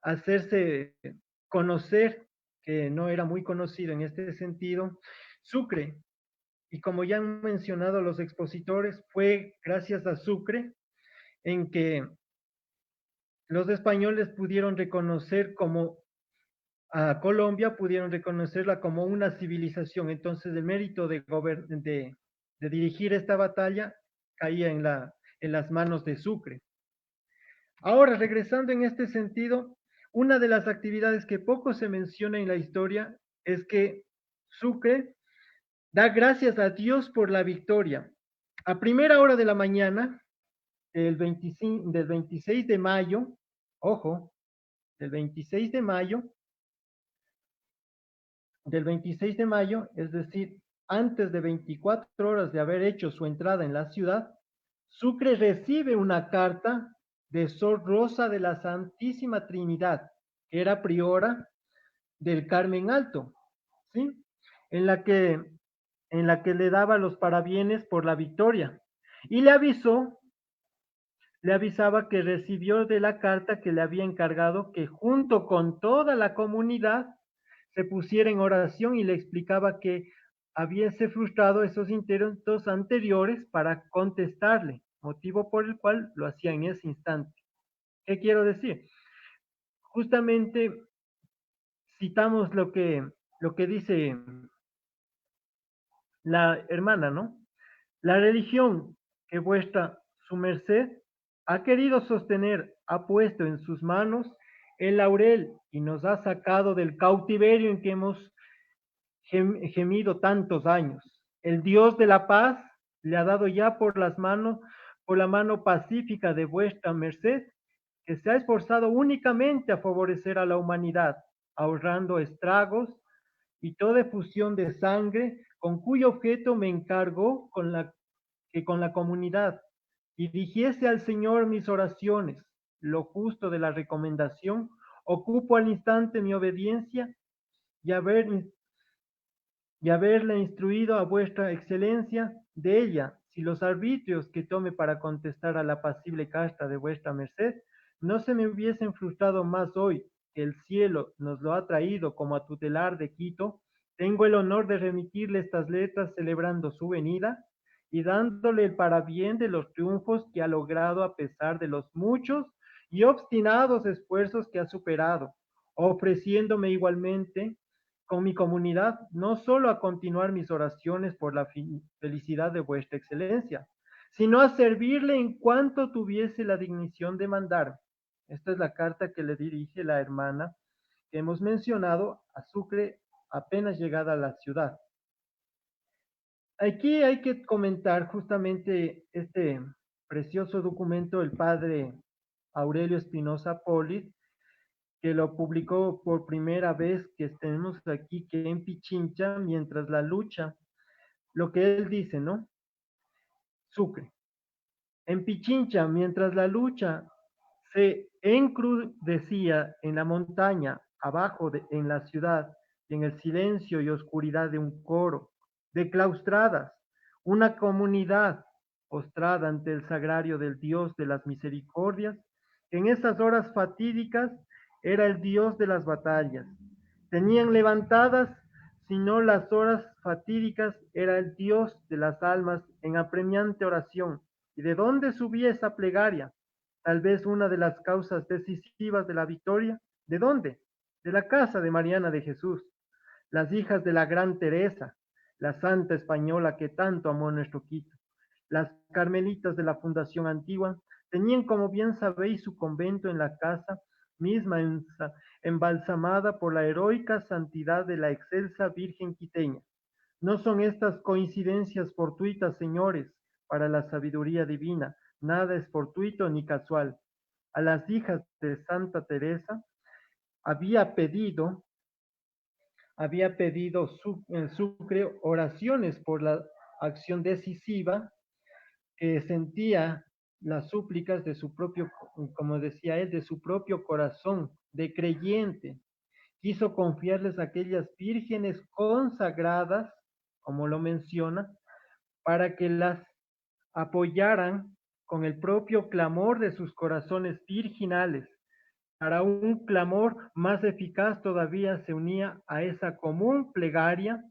hacerse conocer, que no era muy conocido en este sentido, Sucre. Y como ya han mencionado los expositores, fue gracias a Sucre en que los españoles pudieron reconocer como a Colombia, pudieron reconocerla como una civilización. Entonces el mérito de dirigir esta batalla caía en las manos de Sucre. Ahora, regresando en este sentido, una de las actividades que poco se menciona en la historia es que Sucre da gracias a Dios por la victoria. A primera hora de la mañana del 26 de mayo, ojo, del 26 de mayo, es decir, antes de 24 horas de haber hecho su entrada en la ciudad, Sucre recibe una carta de Sor Rosa de la Santísima Trinidad, que era priora del Carmen Alto, ¿sí? En la que, en la que le daba los parabienes por la victoria. Y le avisaba que recibió de la carta que le había encargado que junto con toda la comunidad se pusiera en oración y le explicaba que habiese frustrado esos intentos anteriores para contestarle, motivo por el cual lo hacía en ese instante. ¿Qué quiero decir? Justamente citamos lo que dice la hermana, ¿no? La religión que vuestra su merced ha querido sostener, ha puesto en sus manos el laurel y nos ha sacado del cautiverio en que hemos gemido tantos años. El Dios de la paz le ha dado ya por la mano pacífica de vuestra merced, que se ha esforzado únicamente a favorecer a la humanidad, ahorrando estragos y toda efusión de sangre, con cuyo objeto me encargó que con la comunidad dirigiese al Señor mis oraciones, lo justo de la recomendación, ocupo al instante mi obediencia y haber y haberle instruido a vuestra excelencia de ella, si los arbitrios que tome para contestar a la apacible casta de vuestra merced no se me hubiesen frustrado más hoy que el cielo nos lo ha traído como a tutelar de Quito, tengo el honor de remitirle estas letras celebrando su venida y dándole el parabién de los triunfos que ha logrado a pesar de los muchos y obstinados esfuerzos que ha superado, ofreciéndome igualmente con mi comunidad, no solo a continuar mis oraciones por la felicidad de vuestra excelencia, sino a servirle en cuanto tuviese la dignición de mandar. Esta es la carta que le dirige la hermana que hemos mencionado a Sucre apenas llegada a la ciudad. Aquí hay que comentar justamente este precioso documento del padre Aurelio Espinosa Polis, que lo publicó por primera vez que tenemos aquí, que en Pichincha, mientras la lucha, lo que él dice, ¿no? Sucre. En Pichincha, mientras la lucha se encrudecía en la montaña, en la ciudad, y en el silencio y oscuridad de un coro, de claustradas, una comunidad postrada ante el sagrario del Dios de las misericordias, en esas horas fatídicas era el Dios de las batallas. Tenían levantadas, sino las horas fatídicas, era el Dios de las almas en apremiante oración. ¿Y de dónde subía esa plegaria? Tal vez una de las causas decisivas de la victoria. ¿De dónde? De la casa de Mariana de Jesús, las hijas de la gran Teresa, la santa española que tanto amó nuestro Quito. Las carmelitas de la Fundación Antigua tenían, como bien sabéis, su convento en la casa misma embalsamada por la heroica santidad de la excelsa Virgen quiteña. No son estas coincidencias fortuitas, señores, para la sabiduría divina. Nada es fortuito ni casual. A las hijas de Santa Teresa había pedido Sucre oraciones por la acción decisiva que sentía las súplicas de su propio, como decía él, de su propio corazón, de creyente. Quiso confiarles a aquellas vírgenes consagradas, como lo menciona, para que las apoyaran con el propio clamor de sus corazones virginales. Para un clamor más eficaz todavía se unía a esa común plegaria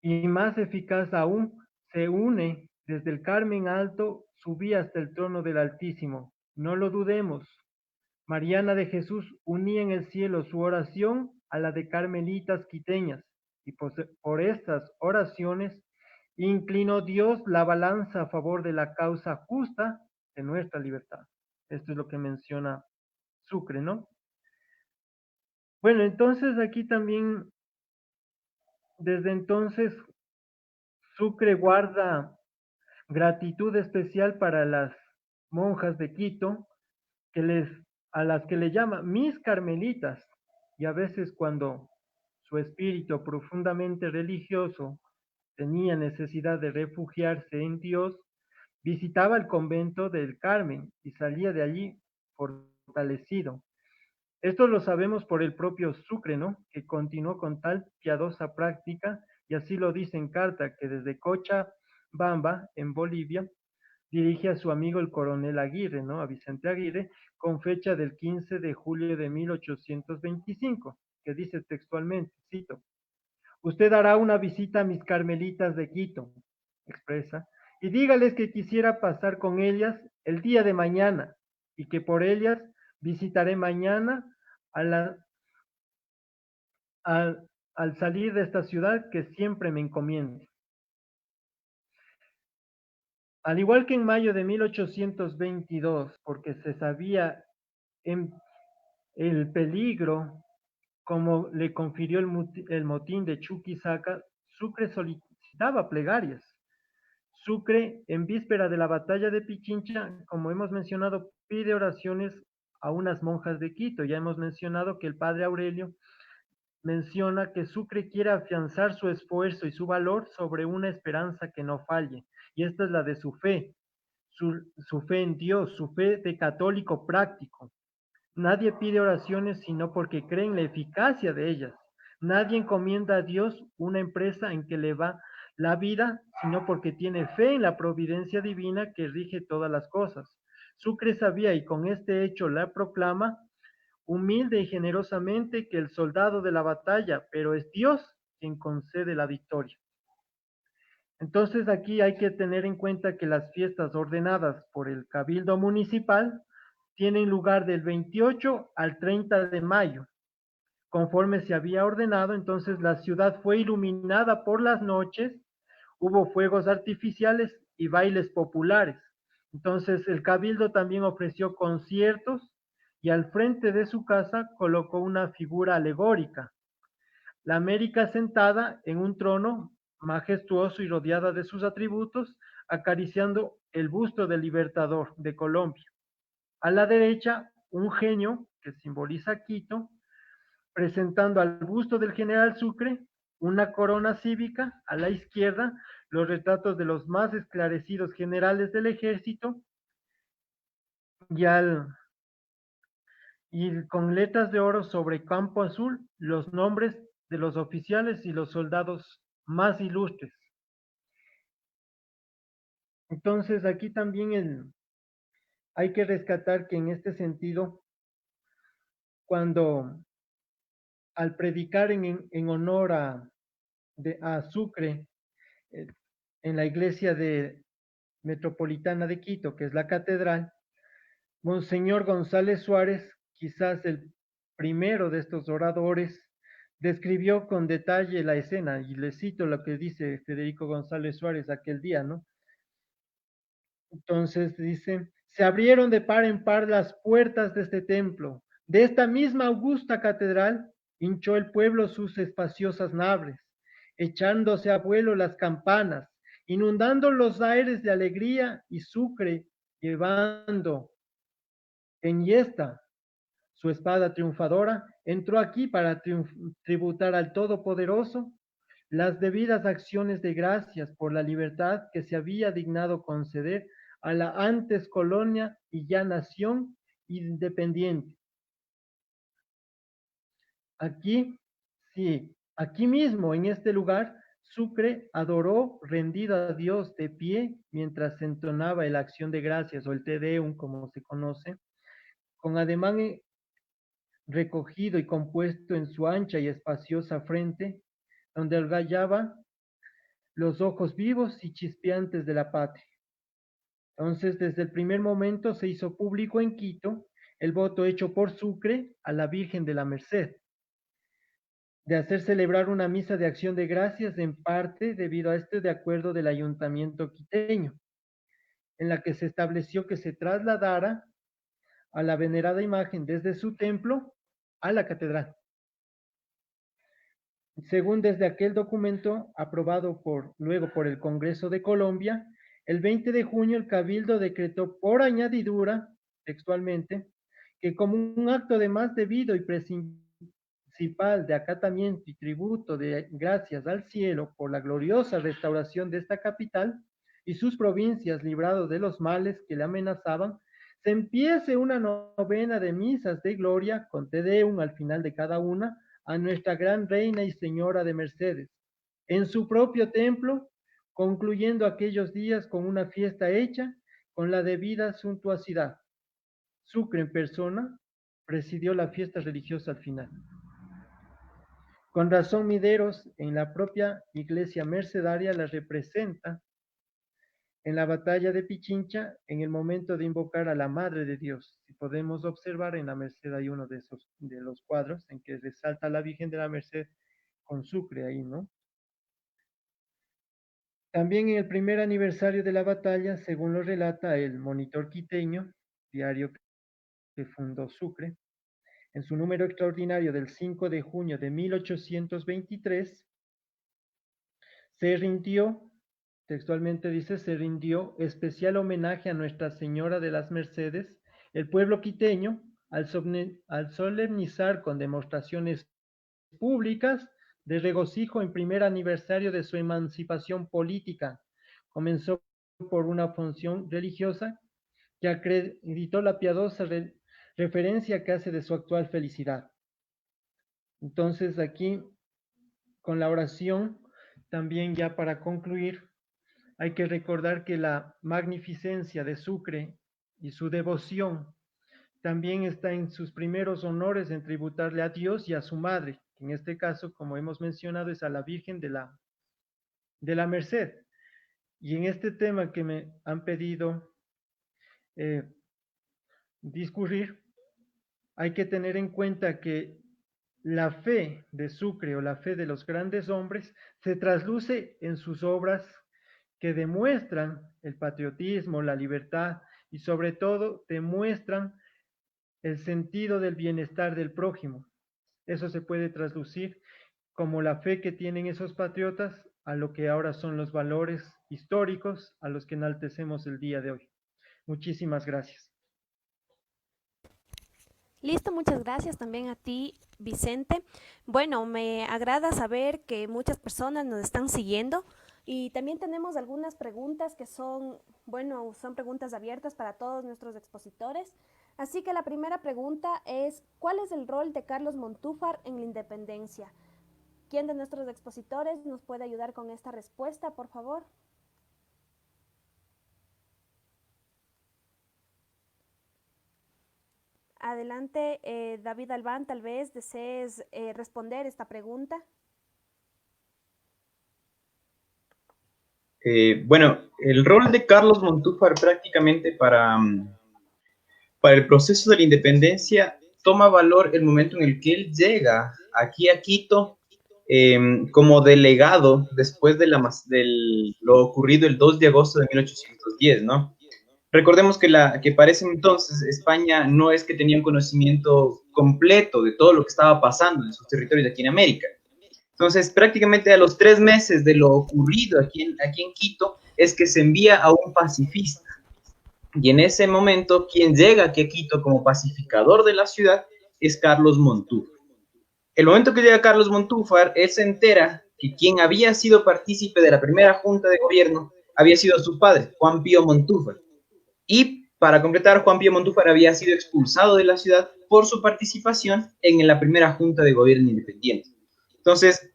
y más eficaz aún se une desde el Carmen Alto, subía hasta el trono del Altísimo. No lo dudemos. Mariana de Jesús unía en el cielo su oración a la de carmelitas quiteñas, y por estas oraciones inclinó Dios la balanza a favor de la causa justa de nuestra libertad. Esto es lo que menciona Sucre, ¿no? Bueno, entonces aquí también, desde entonces, Sucre guarda gratitud especial para las monjas de Quito, a las que le llama mis carmelitas, y a veces cuando su espíritu profundamente religioso tenía necesidad de refugiarse en Dios, visitaba el convento del Carmen y salía de allí fortalecido. Esto lo sabemos por el propio Sucre, ¿no? Que continuó con tal piadosa práctica, y así lo dice en carta, que desde Cochabamba, en Bolivia, dirige a su amigo el coronel Aguirre, ¿no? A Vicente Aguirre, con fecha del 15 de julio de 1825, que dice textualmente, cito: usted hará una visita a mis carmelitas de Quito, expresa, y dígales que quisiera pasar con ellas el día de mañana y que por ellas visitaré mañana a la, al salir de esta ciudad que siempre me encomiende. Al igual que en mayo de 1822, porque se sabía en el peligro como le confirió el motín de Chuquisaca, Sucre solicitaba plegarias. Sucre, en víspera de la batalla de Pichincha, como hemos mencionado, pide oraciones a unas monjas de Quito. Ya hemos mencionado que el padre Aurelio menciona que Sucre quiere afianzar su esfuerzo y su valor sobre una esperanza que no falle, y esta es la de su fe, su fe en Dios, su fe de católico práctico. Nadie pide oraciones sino porque cree en la eficacia de ellas. Nadie encomienda a Dios una empresa en que le va la vida, sino porque tiene fe en la providencia divina que rige todas las cosas. Sucre sabía, y con este hecho la proclama, humilde y generosamente, que el soldado de la batalla, pero es Dios quien concede la victoria. Entonces aquí hay que tener en cuenta que las fiestas ordenadas por el Cabildo Municipal tienen lugar del 28 al 30 de mayo. Conforme se había ordenado, entonces la ciudad fue iluminada por las noches, hubo fuegos artificiales y bailes populares. Entonces el Cabildo también ofreció conciertos y al frente de su casa colocó una figura alegórica, la América sentada en un trono majestuoso y rodeada de sus atributos, acariciando el busto del libertador de Colombia. A la derecha, un genio que simboliza Quito, presentando al busto del general Sucre una corona cívica. A la izquierda, los retratos de los más esclarecidos generales del ejército y, y con letras de oro sobre campo azul, los nombres de los oficiales y los soldados más ilustres. Entonces, aquí también hay que rescatar que en este sentido, cuando al predicar en honor a Sucre eh, en la iglesia metropolitana de Quito, que es la catedral, Monseñor González Suárez, quizás el primero de estos oradores, describió con detalle la escena, y le cito lo que dice Federico González Suárez aquel día, ¿no? Entonces dice, se abrieron de par en par las puertas de este templo. De esta misma augusta catedral hinchó el pueblo sus espaciosas naves, echándose a vuelo las campanas, inundando los aires de alegría y Sucre, llevando en yesta su espada triunfadora, entró aquí para tributar al Todopoderoso las debidas acciones de gracias por la libertad que se había dignado conceder a la antes colonia y ya nación independiente. Aquí, sí, aquí mismo, en este lugar, Sucre adoró rendido a Dios de pie mientras entonaba la acción de gracias o el Te Deum, como se conoce, con ademán recogido y compuesto en su ancha y espaciosa frente, donde algallaba los ojos vivos y chispeantes de la patria. Entonces, desde el primer momento se hizo público en Quito el voto hecho por Sucre a la Virgen de la Merced, de hacer celebrar una misa de acción de gracias en parte debido a este de acuerdo del ayuntamiento quiteño, en la que se estableció que se trasladara a la venerada imagen desde su templo a la catedral. Según desde aquel documento aprobado luego por el Congreso de Colombia, el 20 de junio el Cabildo decretó por añadidura, textualmente, que como un acto de más debido y principal de acatamiento y tributo de gracias al cielo por la gloriosa restauración de esta capital y sus provincias librado de los males que le amenazaban, se empiece una novena de misas de gloria con Te Deum al final de cada una, a nuestra gran reina y señora de Mercedes, en su propio templo, concluyendo aquellos días con una fiesta hecha con la debida suntuosidad. Sucre en persona presidió la fiesta religiosa al final. Con razón Mideros, en la propia iglesia mercedaria, la representa en la batalla de Pichincha, en el momento de invocar a la Madre de Dios. Si podemos observar en la Merced hay uno de los cuadros en que resalta a la Virgen de la Merced con Sucre ahí, ¿no? También en el primer aniversario de la batalla, según lo relata el Monitor Quiteño, diario que fundó Sucre, en su número extraordinario del 5 de junio de 1823, se rindió, textualmente dice, se rindió especial homenaje a Nuestra Señora de las Mercedes, el pueblo quiteño, al solemnizar con demostraciones públicas de regocijo en primer aniversario de su emancipación política. Comenzó por una función religiosa que acreditó la piadosa referencia que hace de su actual felicidad. Entonces aquí, con la oración, también ya para concluir, hay que recordar que la magnificencia de Sucre y su devoción también está en sus primeros honores en tributarle a Dios y a su madre, que en este caso, como hemos mencionado, es a la Virgen de la Merced. Y en este tema que me han pedido discurrir, hay que tener en cuenta que la fe de Sucre o la fe de los grandes hombres se trasluce en sus obras que demuestran el patriotismo, la libertad y sobre todo demuestran el sentido del bienestar del prójimo. Eso se puede traslucir como la fe que tienen esos patriotas a lo que ahora son los valores históricos a los que enaltecemos el día de hoy. Muchísimas gracias. Listo, muchas gracias también a ti, Vicente. Bueno, me agrada saber que muchas personas nos están siguiendo y también tenemos algunas preguntas que son, bueno, son preguntas abiertas para todos nuestros expositores. Así que la primera pregunta es, ¿cuál es el rol de Carlos Montúfar en la independencia? ¿Quién de nuestros expositores nos puede ayudar con esta respuesta, por favor? Adelante, David Albán, tal vez desees responder esta pregunta. Bueno, el rol de Carlos Montúfar prácticamente para el proceso de la independencia toma valor el momento en el que él llega aquí a Quito como delegado después de lo ocurrido el 2 de agosto de 1810, ¿no? Recordemos que para ese entonces España no es que tenía un conocimiento completo de todo lo que estaba pasando en sus territorios aquí en América. Entonces, prácticamente a los 3 meses de lo ocurrido aquí en Quito, es que se envía a un pacifista. Y en ese momento, quien llega aquí a Quito como pacificador de la ciudad es Carlos Montúfar. El momento que llega Carlos Montúfar, él se entera que quien había sido partícipe de la primera junta de gobierno había sido su padre, Juan Pío Montúfar. Y para completar, Juan Pío Montúfar había sido expulsado de la ciudad por su participación en la primera junta de gobierno independiente. Entonces,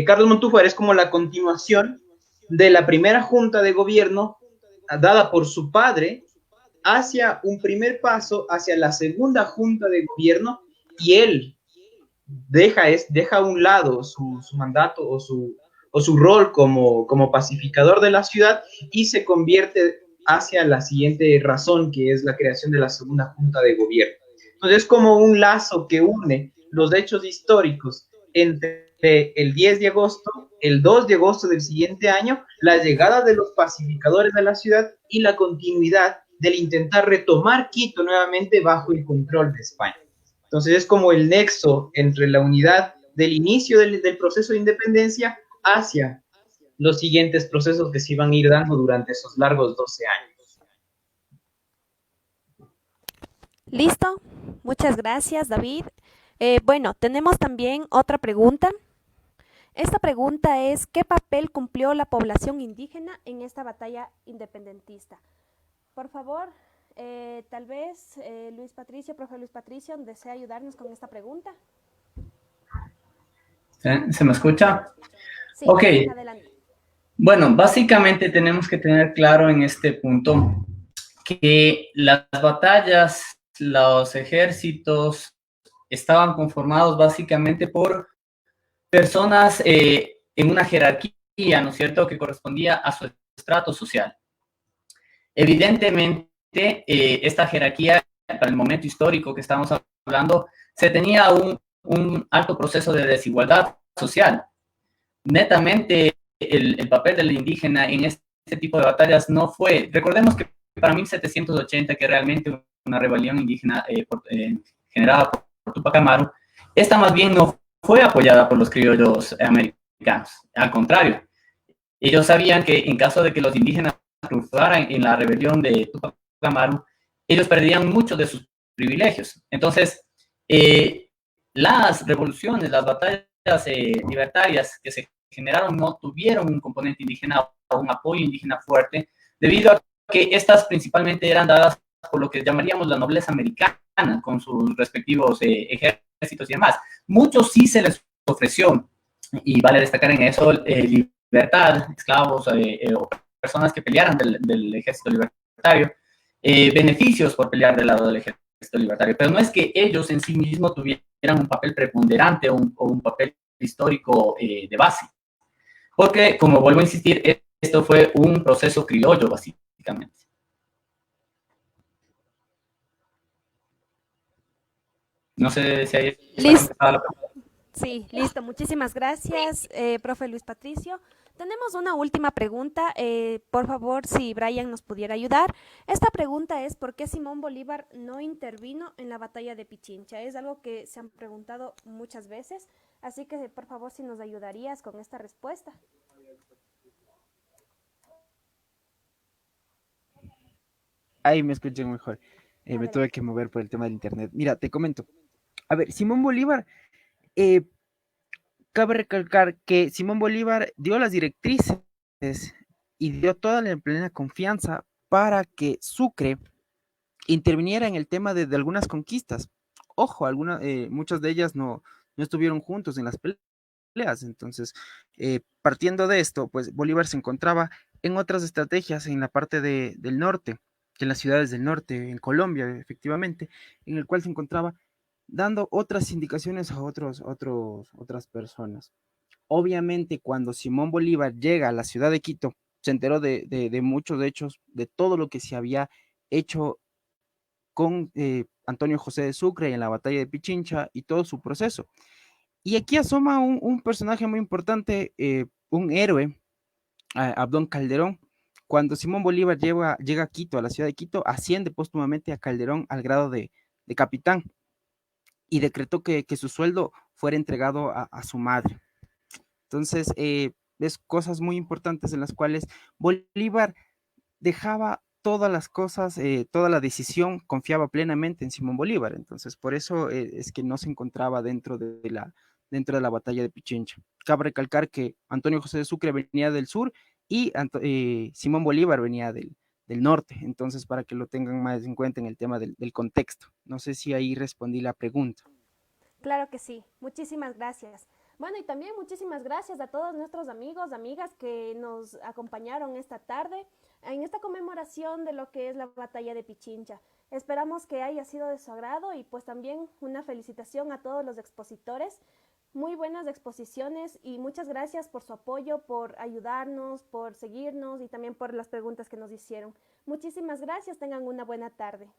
Carlos Montúfar es como la continuación de la primera junta de gobierno dada por su padre hacia un primer paso hacia la segunda junta de gobierno, y él deja a un lado su mandato o su rol como pacificador de la ciudad y se convierte hacia la siguiente razón, que es la creación de la segunda junta de gobierno. Entonces es como un lazo que une los hechos históricos entre el 10 de agosto, el 2 de agosto del siguiente año, la llegada de los pacificadores a la ciudad y la continuidad del intentar retomar Quito nuevamente bajo el control de España. Entonces es como el nexo entre la unidad del inicio del proceso de independencia hacia los siguientes procesos que se iban a ir dando durante esos largos 12 años. Listo, muchas gracias, David. Bueno, tenemos también otra pregunta. Esta pregunta es, ¿qué papel cumplió la población indígena en esta batalla independentista? Por favor, tal vez profe Luis Patricio, ¿desea ayudarnos con esta pregunta? ¿Se me escucha? Sí, ok. Adelante. Bueno, básicamente tenemos que tener claro en este punto que las batallas, los ejércitos estaban conformados básicamente por personas en una jerarquía, ¿no es cierto?, que correspondía a su estrato social. Evidentemente, esta jerarquía, para el momento histórico que estamos hablando, se tenía un alto proceso de desigualdad social. Netamente, el papel del indígena en este tipo de batallas no fue, recordemos que para 1780, que realmente una rebelión indígena generada por Tupac Amaru, esta más bien no fue apoyada por los criollos americanos. Al contrario, ellos sabían que en caso de que los indígenas triunfaran en la rebelión de Tupac Amaru, ellos perderían muchos de sus privilegios. Entonces, las revoluciones, las batallas libertarias que se generaron no tuvieron un componente indígena o un apoyo indígena fuerte, debido a que estas principalmente eran dadas por lo que llamaríamos la nobleza americana, con sus respectivos ejércitos y demás. Muchos sí se les ofreció, y vale destacar en eso, libertad, esclavos o personas que pelearan del ejército libertario, beneficios por pelear del lado del ejército libertario, pero no es que ellos en sí mismos tuvieran un papel preponderante o un papel histórico de base. Porque, como vuelvo a insistir, esto fue un proceso criollo, básicamente. No sé si hay... Listo. Sí, listo. Muchísimas gracias, profe Luis Patricio. Tenemos una última pregunta. Por favor, si Brian nos pudiera ayudar. Esta pregunta es, ¿por qué Simón Bolívar no intervino en la batalla de Pichincha? Es algo que se han preguntado muchas veces, así que, por favor, si nos ayudarías con esta respuesta. Ahí me escuché mejor. Me tuve que mover por el tema del internet. Mira, te comento. A ver, Simón Bolívar, cabe recalcar que Simón Bolívar dio las directrices y dio toda la plena confianza para que Sucre interviniera en el tema de algunas conquistas. Ojo, muchas de ellas no estuvieron juntos en las peleas. Entonces, partiendo de esto, pues Bolívar se encontraba en otras estrategias en la parte del norte, en las ciudades del norte, en Colombia, efectivamente, en el cual se encontraba dando otras indicaciones a otras personas. Obviamente, cuando Simón Bolívar llega a la ciudad de Quito, se enteró de muchos hechos, de todo lo que se había hecho con Antonio José de Sucre en la batalla de Pichincha y todo su proceso. Y aquí asoma un personaje muy importante, un héroe, Abdón Calderón. Cuando Simón Bolívar llega a Quito, a la ciudad de Quito, asciende póstumamente a Calderón al grado de capitán y decretó que su sueldo fuera entregado a su madre. Entonces, es cosas muy importantes en las cuales Bolívar dejaba todas las cosas, toda la decisión, confiaba plenamente en Simón Bolívar. Entonces, por eso es que no se encontraba dentro de la batalla de Pichincha. Cabe recalcar que Antonio José de Sucre venía del sur y Simón Bolívar venía del norte. Entonces, para que lo tengan más en cuenta en el tema del contexto. No sé si ahí respondí la pregunta. Claro que sí, muchísimas gracias. Bueno, y también muchísimas gracias a todos nuestros amigos, amigas que nos acompañaron esta tarde en esta conmemoración de lo que es la batalla de Pichincha. Esperamos que haya sido de su agrado y pues también una felicitación a todos los expositores. Muy buenas exposiciones y muchas gracias por su apoyo, por ayudarnos, por seguirnos y también por las preguntas que nos hicieron. Muchísimas gracias, tengan una buena tarde.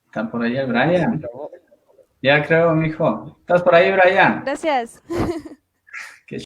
¿Está por ahí el Brian? Ya creo, mijo. ¿Estás por ahí, Brian? Gracias.